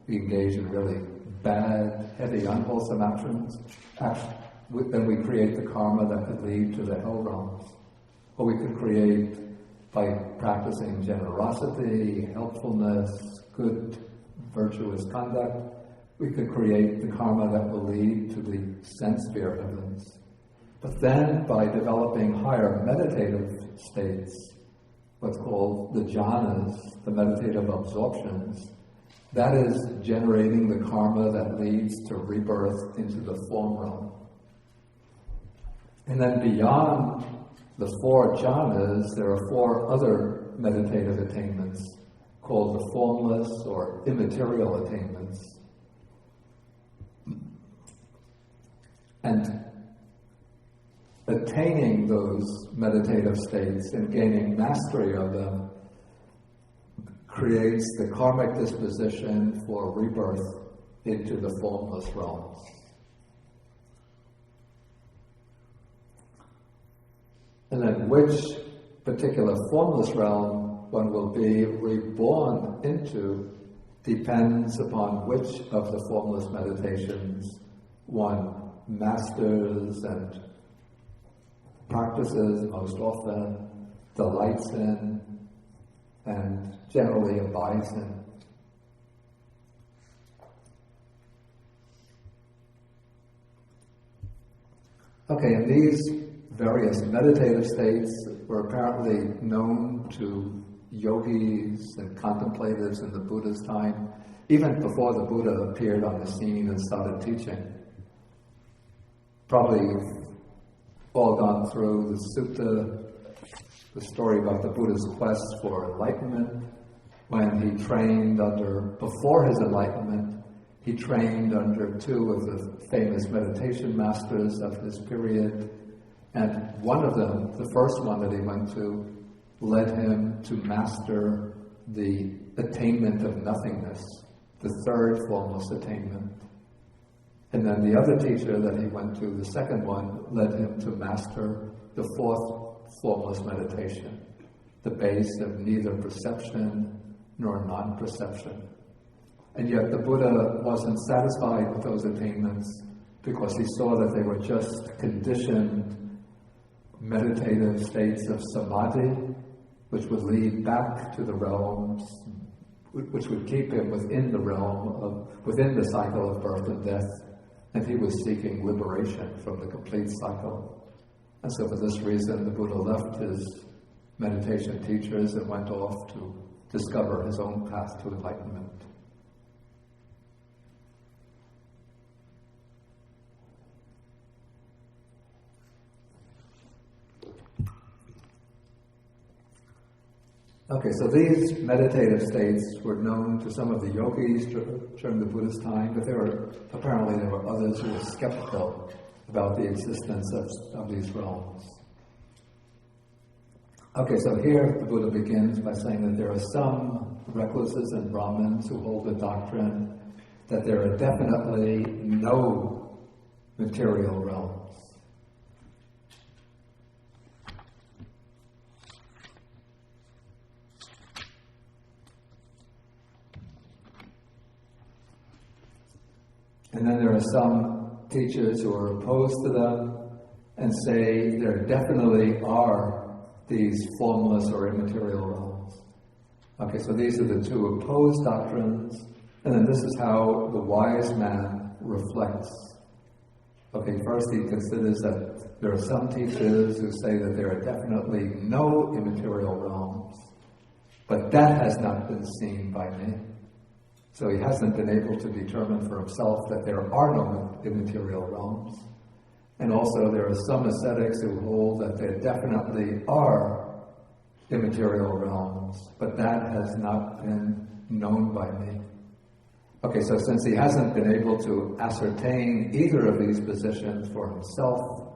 be engaged in really bad, heavy, unwholesome actions. Then we create the karma that could lead to the hell realms. Or we could create, by practicing generosity, helpfulness, good, virtuous conduct, we could create the karma that will lead to the sense sphere heavens. But then, by developing higher meditative states, what's called the jhanas, the meditative absorptions, that is generating the karma that leads to rebirth into the form realm. And then beyond the 4 jhanas, there are 4 other meditative attainments called the formless or immaterial attainments. And attaining those meditative states and gaining mastery of them creates the karmic disposition for rebirth into the formless realms. And then which particular formless realm one will be reborn into depends upon which of the formless meditations one masters and practices most often, delights in, and generally abides in. Okay, and these various meditative states were apparently known to yogis and contemplatives in the Buddha's time, even before the Buddha appeared on the scene and started teaching. Probably you've all gone through the Sutta, the story about the Buddha's quest for enlightenment, when he trained before his enlightenment, he trained under 2 of the famous meditation masters of his period, and one of them, the first one that he went to, led him to master the attainment of nothingness, the 3rd formless attainment. And then the other teacher that he went to, the second one, led him to master the 4th formless meditation, the base of neither perception nor non-perception. And yet the Buddha wasn't satisfied with those attainments because he saw that they were just conditioned meditative states of samadhi, which would lead back to the realms, which would keep him within the cycle of birth and death. And he was seeking liberation from the complete cycle. And so for this reason, the Buddha left his meditation teachers and went off to discover his own path to enlightenment. Okay, so these meditative states were known to some of the yogis during the Buddha's time, but apparently there were others who were skeptical about the existence of these realms. Okay, so here the Buddha begins by saying that there are some recluses and Brahmins who hold the doctrine that there are definitely no material realms. And then there are some teachers who are opposed to them and say there definitely are these formless or immaterial realms. Okay, so these are the 2 opposed doctrines, and then this is how the wise man reflects Okay, first he considers that there are some teachers who say that there are definitely no immaterial realms, but that has not been seen by me. So he hasn't been able to determine for himself that there are no immaterial realms. And also there are some ascetics who hold that there definitely are immaterial realms, but that has not been known by me. Okay, so since he hasn't been able to ascertain either of these positions for himself,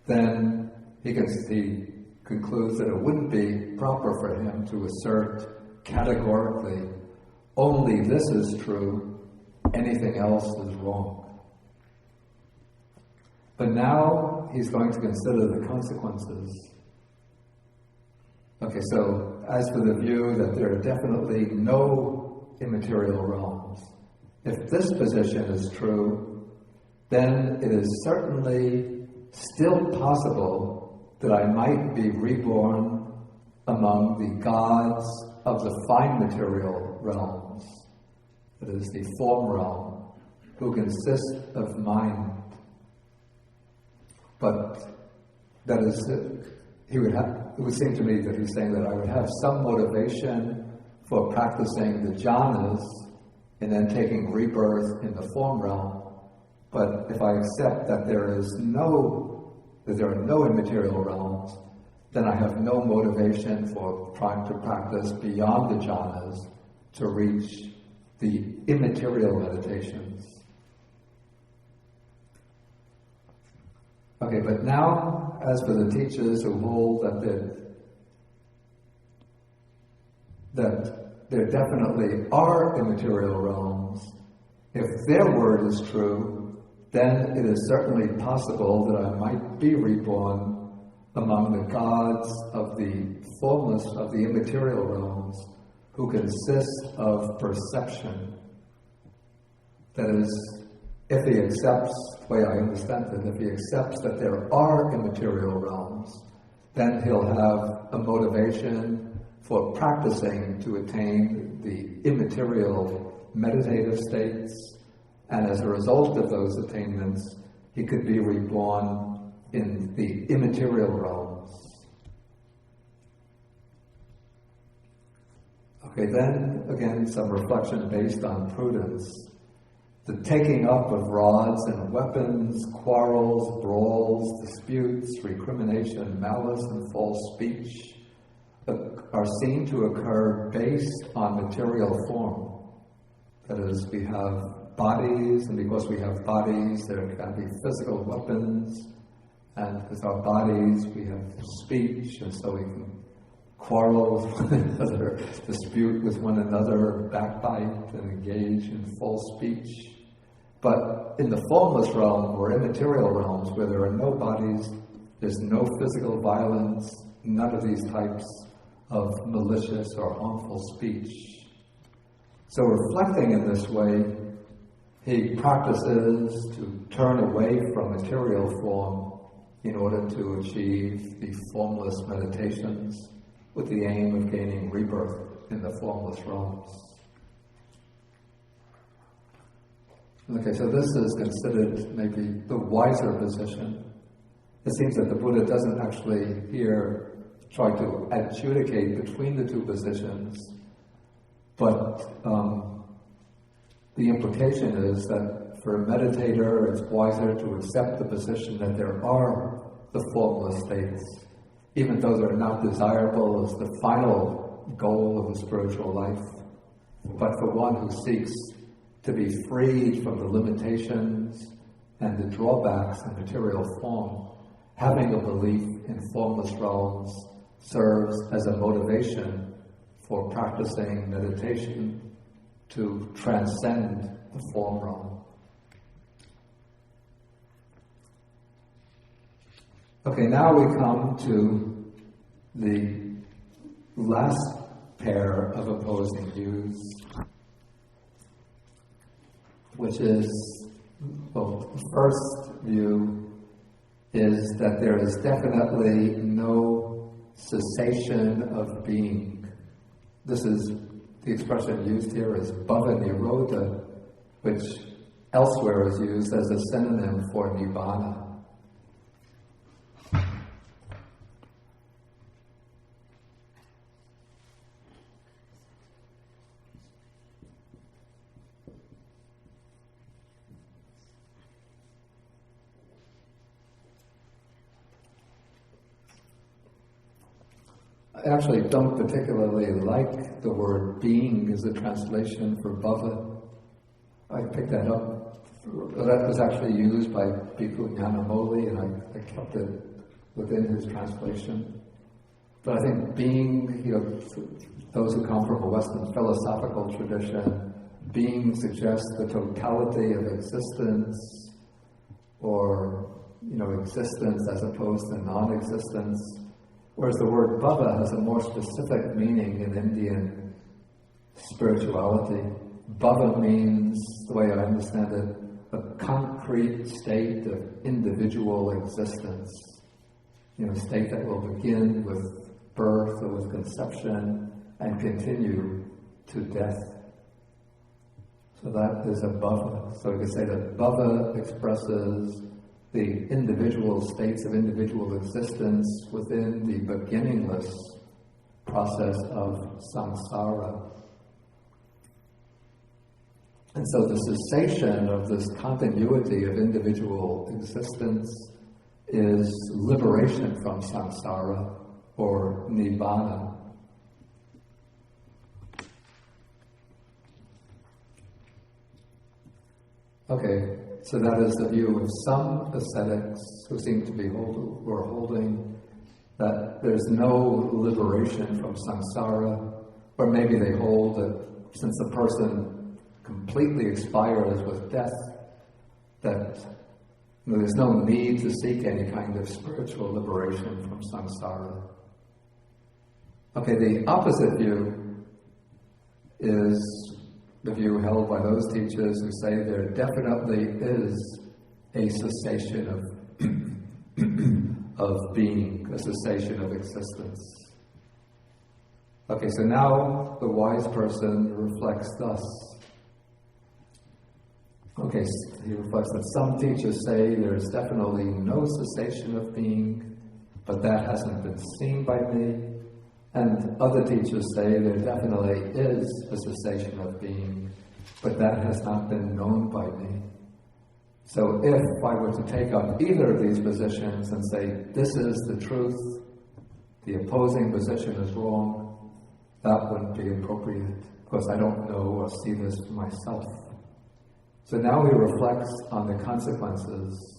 then he concludes that it wouldn't be proper for him to assert categorically, only this is true, anything else is wrong. But now he's going to consider the consequences. Okay, so as for the view that there are definitely no immaterial realms, if this position is true, then it is certainly still possible that I might be reborn among the gods of the fine material realms, that is the form realm, who consist of mind. But that is, it would seem to me that he's saying that I would have some motivation for practicing the jhanas and then taking rebirth in the form realm. But if I accept that there are no immaterial realms, then I have no motivation for trying to practice beyond the jhanas to reach the immaterial meditations. Okay, but now, as for the teachers who hold that there definitely are immaterial realms, if their word is true, then it is certainly possible that I might be reborn among the gods of the formless, of the immaterial realms, who consist of perception. That is, if he accepts, the way I understand it, if he accepts that there are immaterial realms, then he'll have a motivation for practicing to attain the immaterial meditative states, and as a result of those attainments, he could be reborn in the immaterial realms. Okay, then again, some reflection based on prudence. The taking up of rods and weapons, quarrels, brawls, disputes, recrimination, malice, and false speech are seen to occur based on material form. That is, we have bodies, and because we have bodies, there can be physical weapons, and with our bodies, we have speech, and so we can quarrel with one another, dispute with one another, backbite, and engage in false speech. But in the formless realm, or immaterial realms, where there are no bodies, there's no physical violence, none of these types of malicious or harmful speech. So reflecting in this way, he practices to turn away from material form in order to achieve the formless meditations with the aim of gaining rebirth in the formless realms. Okay, so this is considered maybe the wiser position. It seems that the Buddha doesn't actually here try to adjudicate between the two positions, but the implication is that for a meditator, it's wiser to accept the position that there are the formless states, even though they're not desirable as the final goal of the spiritual life. But for one who seeks to be freed from the limitations and the drawbacks in material form, having a belief in formless realms serves as a motivation for practicing meditation to transcend the form realm. Okay, now we come to the last pair of opposing views, which is, well, the first view is that there is definitely no cessation of being. This is, the expression used here is bhava nirodha, which elsewhere is used as a synonym for nibbana. I actually don't particularly like the word being as a translation for bhava. I picked that up. That was actually used by Bhikkhu Nyanamoli, and I kept it within his translation. But I think being, those who come from a Western philosophical tradition, being suggests the totality of existence, or, existence as opposed to non-existence. Whereas the word bhava has a more specific meaning in Indian spirituality. Bhava means, the way I understand it, a concrete state of individual existence. A state that will begin with birth or with conception and continue to death. So that is a bhava. So we could say that bhava expresses the individual states of individual existence within the beginningless process of samsara. And so the cessation of this continuity of individual existence is liberation from samsara, or nibbana. Okay. So that is the view of some ascetics who seem to be holding that there's no liberation from samsara, or maybe they hold that since a person completely expires with death, that there's no need to seek any kind of spiritual liberation from samsara. Okay, the opposite view is the view held by those teachers who say there definitely is a cessation of being, a cessation of existence. Okay, so now the wise person reflects thus. Okay, he reflects that some teachers say there's definitely no cessation of being, but that hasn't been seen by me. And other teachers say there definitely is a cessation of being, but that has not been known by me. So if I were to take up either of these positions and say, this is the truth, the opposing position is wrong, that wouldn't be appropriate, because I don't know or see this for myself. So now he reflects on the consequences.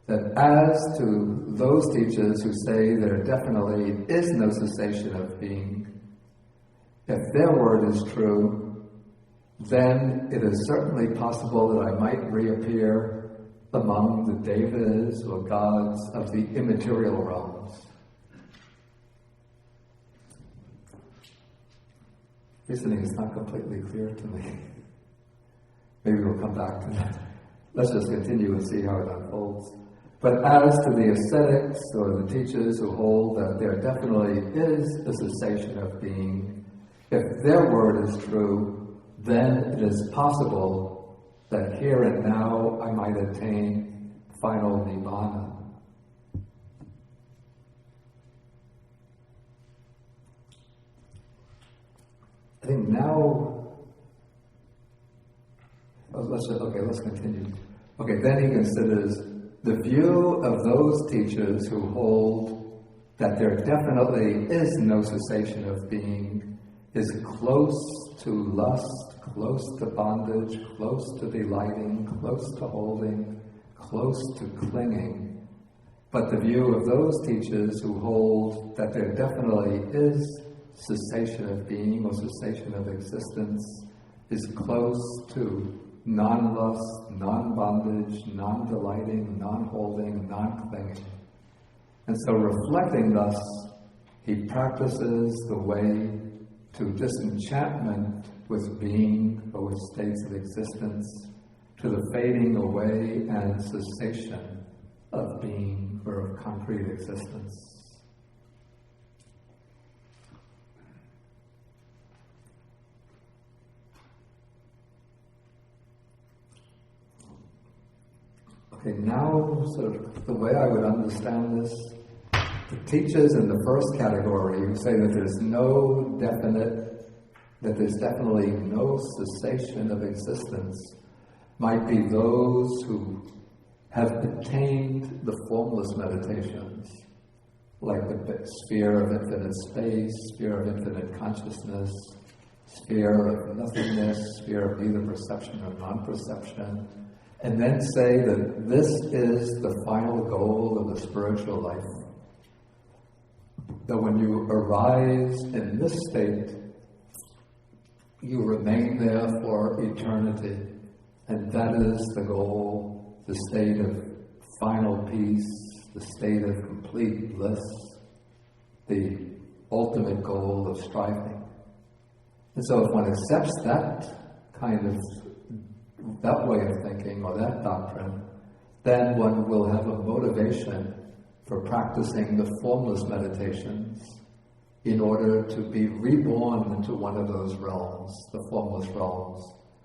That as to those teachers who say there definitely is no cessation of being, if their word is true, then it is certainly possible that I might reappear among the devas or gods of the immaterial realms. Reasoning is not completely clear to me. Maybe we'll come back to that. Let's just continue and see how it unfolds. But as to the ascetics or the teachers who hold that there definitely is a cessation of being, if their word is true, then it is possible that here and now I might attain final nibbana. I think now, let's continue. Okay, then he considers the view of those teachers who hold that there definitely is no cessation of being is close to lust, close to bondage, close to delighting, close to holding, close to clinging. But the view of those teachers who hold that there definitely is cessation of being or cessation of existence is close to non-lust, non-bondage, non-delighting, non-holding, non-clinging. And so reflecting thus, he practices the way to disenchantment with being or with states of existence, to the fading away and cessation of being or of concrete existence. Okay, now sort of the way I would understand this, the teachers in the first category who say that there's definitely no cessation of existence might be those who have attained the formless meditations, like the sphere of infinite space, sphere of infinite consciousness, sphere of nothingness, sphere of neither perception or non-perception, and then say that this is the final goal of the spiritual life. That when you arise in this state, you remain there for eternity, and that is the goal, the state of final peace, the state of complete bliss, the ultimate goal of striving. And so if one accepts that way of thinking or that doctrine, then one will have a motivation for practicing the formless meditations in order to be reborn into one of those realms, the formless realms,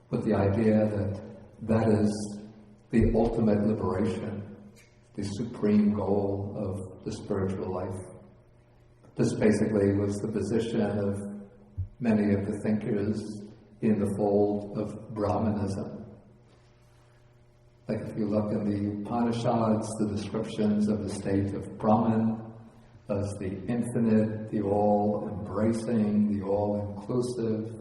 with the idea that that is the ultimate liberation, the supreme goal of the spiritual life. This basically was the position of many of the thinkers in the fold of Brahmanism. Like if you look in the Upanishads, the descriptions of the state of Brahman as the infinite, the all-embracing, the all-inclusive,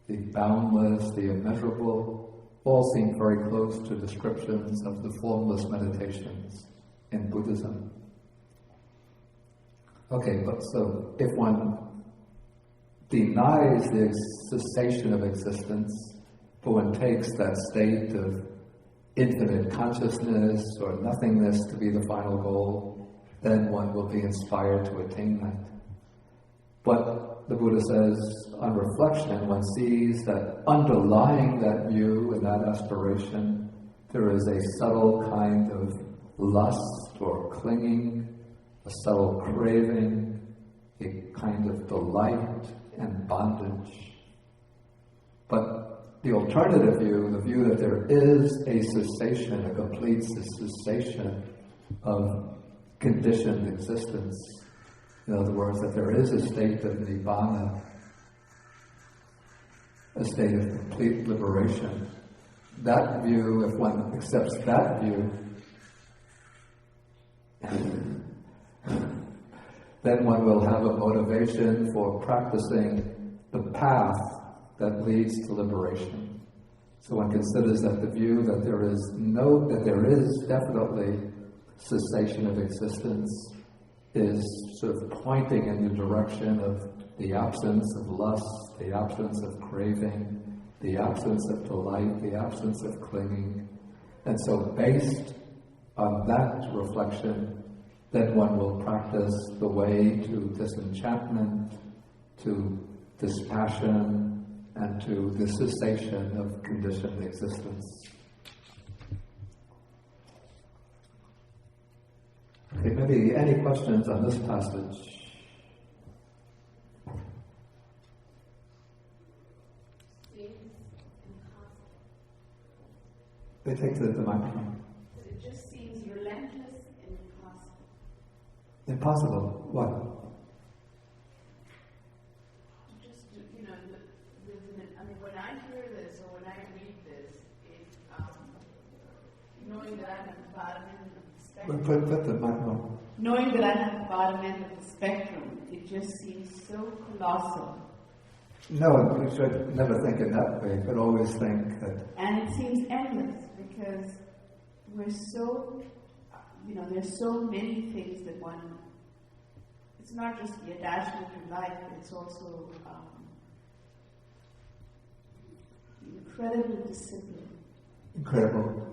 the boundless, the immeasurable, all seem very close to descriptions of the formless meditations in Buddhism. Okay, but so if one denies the cessation of existence, but one takes that state of infinite consciousness or nothingness to be the final goal, then one will be inspired to attain that. But the Buddha says, on reflection, one sees that underlying that view and that aspiration, there is a subtle kind of lust or clinging, a subtle craving, a kind of delight and bondage. But the alternative view, the view that there is a cessation, a complete cessation of conditioned existence, in other words, that there is a state of nibbana, a state of complete liberation. That view, if one accepts that view, then one will have a motivation for practicing the path that leads to liberation. So one considers that the view that there is definitely cessation of existence is sort of pointing in the direction of the absence of lust, the absence of craving, the absence of delight, the absence of clinging. And so based on that reflection, then one will practice the way to disenchantment, to dispassion, and to the cessation of conditioned existence. Okay, maybe any questions on this passage? They take the microphone. It just seems relentless and impossible. Impossible? What? When I hear this or when I read this, knowing that I'm at the bottom end of the spectrum. Put the microphone. Knowing that I'm at the bottom end of the spectrum, it just seems so colossal. No, you should never think in that way, but always think that. And it seems endless because we're so, there's so many things that it's not just the attachment to life, it's also incredible discipline. Incredible.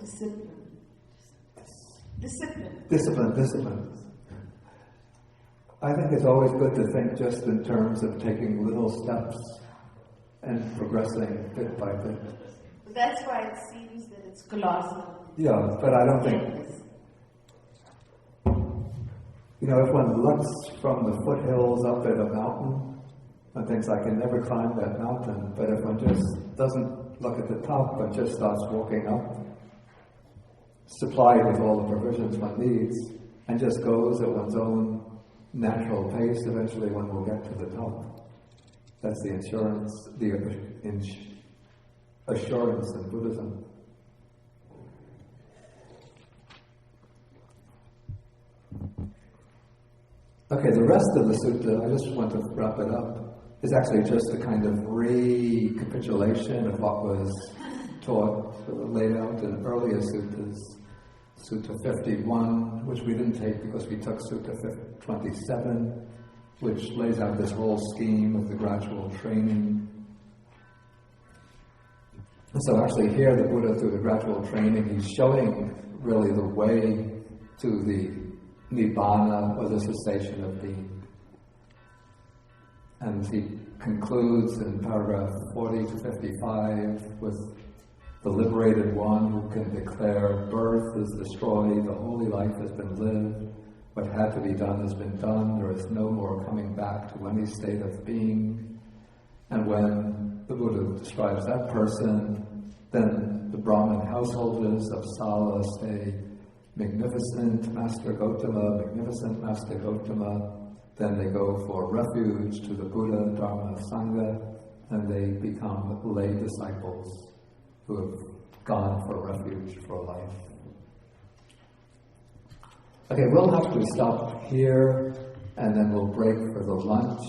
Discipline. I think it's always good to think just in terms of taking little steps and progressing bit by bit. But that's why it seems that it's colossal. Yeah, but I don't think... if one looks from the foothills up at a mountain, one thinks, I can never climb that mountain. But if one just doesn't look at the top, but just starts walking up, supplied with all the provisions one needs, and just goes at one's own natural pace, eventually one will get to the top. That's the assurance in Buddhism. Okay, the rest of the sutta, I just want to wrap it up, is actually just a kind of recapitulation of what was taught, laid out in earlier suttas. Sutta 51, which we didn't take because we took Sutta 27, which lays out this whole scheme of the gradual training. And so actually here the Buddha, through the gradual training, he's showing really the way to the Nibbana, or the cessation of being. And he concludes in paragraph 40 to 55 with the liberated one who can declare birth is destroyed, the holy life has been lived, what had to be done has been done, there is no more coming back to any state of being. And when the Buddha describes that person, then the Brahmin householders of Sala say, magnificent Master Gautama, magnificent Master Gautama. Then they go for refuge to the Buddha, Dharma, Sangha, and they become lay disciples who have gone for refuge for life. Okay, we'll have to stop here, and then we'll break for the lunch.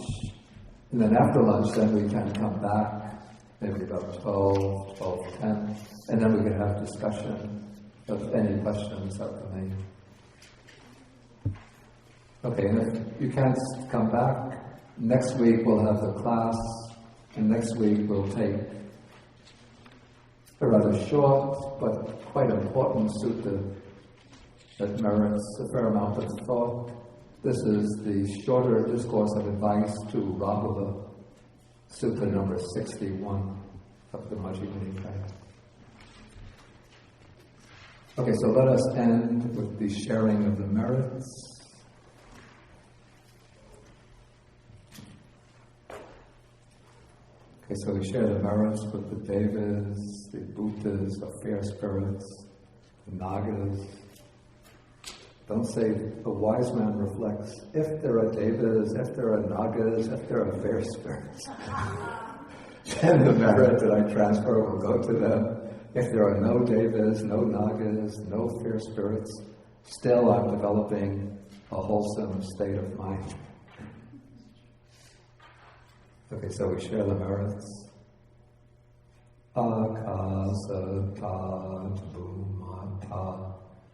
And then after lunch, then we can come back, maybe about 12, 12:10, and then we can have discussion of any questions that remain. Okay, and if you can't come back, next week we'll have the class, and next week we'll take a rather short but quite important sutta that merits a fair amount of thought. This is the shorter discourse of advice to Rahula, Sutta number 61 of the Majjhima Nikāya. Okay, so let us end with the sharing of the merits. Okay, so we share the merits with the devas, the bhutas, the fair spirits, the nagas. Don't say the wise man reflects, if there are devas, if there are nagas, if there are fair spirits, then the merit that I transfer will go to them. If there are no devas, no nagas, no fair spirits, still I'm developing a wholesome state of mind. Okay, so we share the merits. Akasata bhumata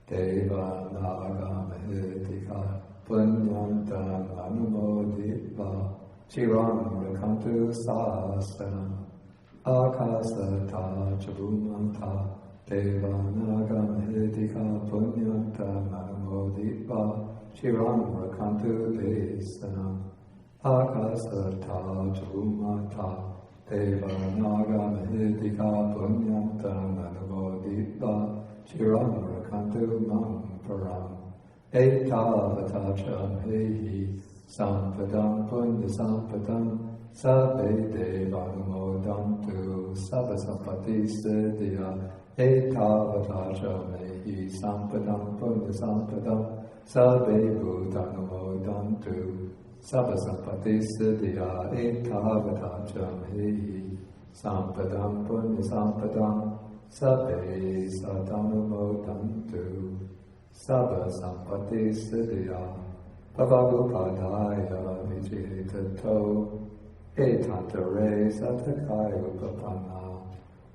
deva naga mahitika punyantam anumoditva chiram rakantu sasanam. Akasata bhumata deva naga mahitika punyantam anumoditva chiram rakantu desanam. Akasata bhumata deva naga mahitika punyantam anumoditva chiram rakantu mam param. Etavata chamehi sampadam punya sampadam sabbe devanumodantu sabbasampati siddhya. Etavata chamehi sampadam punya sampadam sabbe bhutanumodantu sabbasampati siddhya. Etavata chamehi sampadam punya sampadam sabbe satanumodantu sabbasampati siddhya. Bhavagupadaya vijitato etantare satakaya upapanna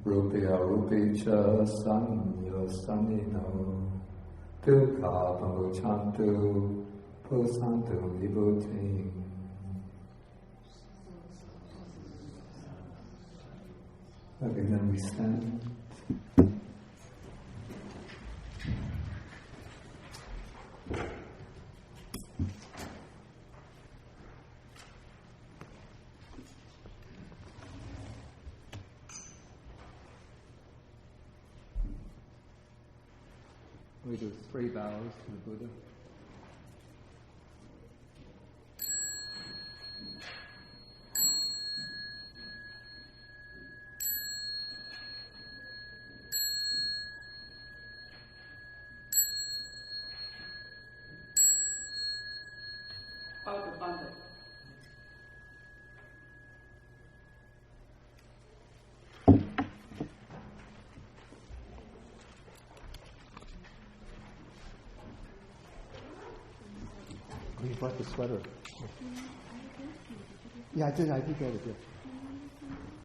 rupya rupicha sanya sanino dukkha pamuchantu pusantu vibhutim. Okay, then we stand. We do 3 bows to the Buddha. Quite abundant. You brought the sweater. Yeah, I did get it. Yeah.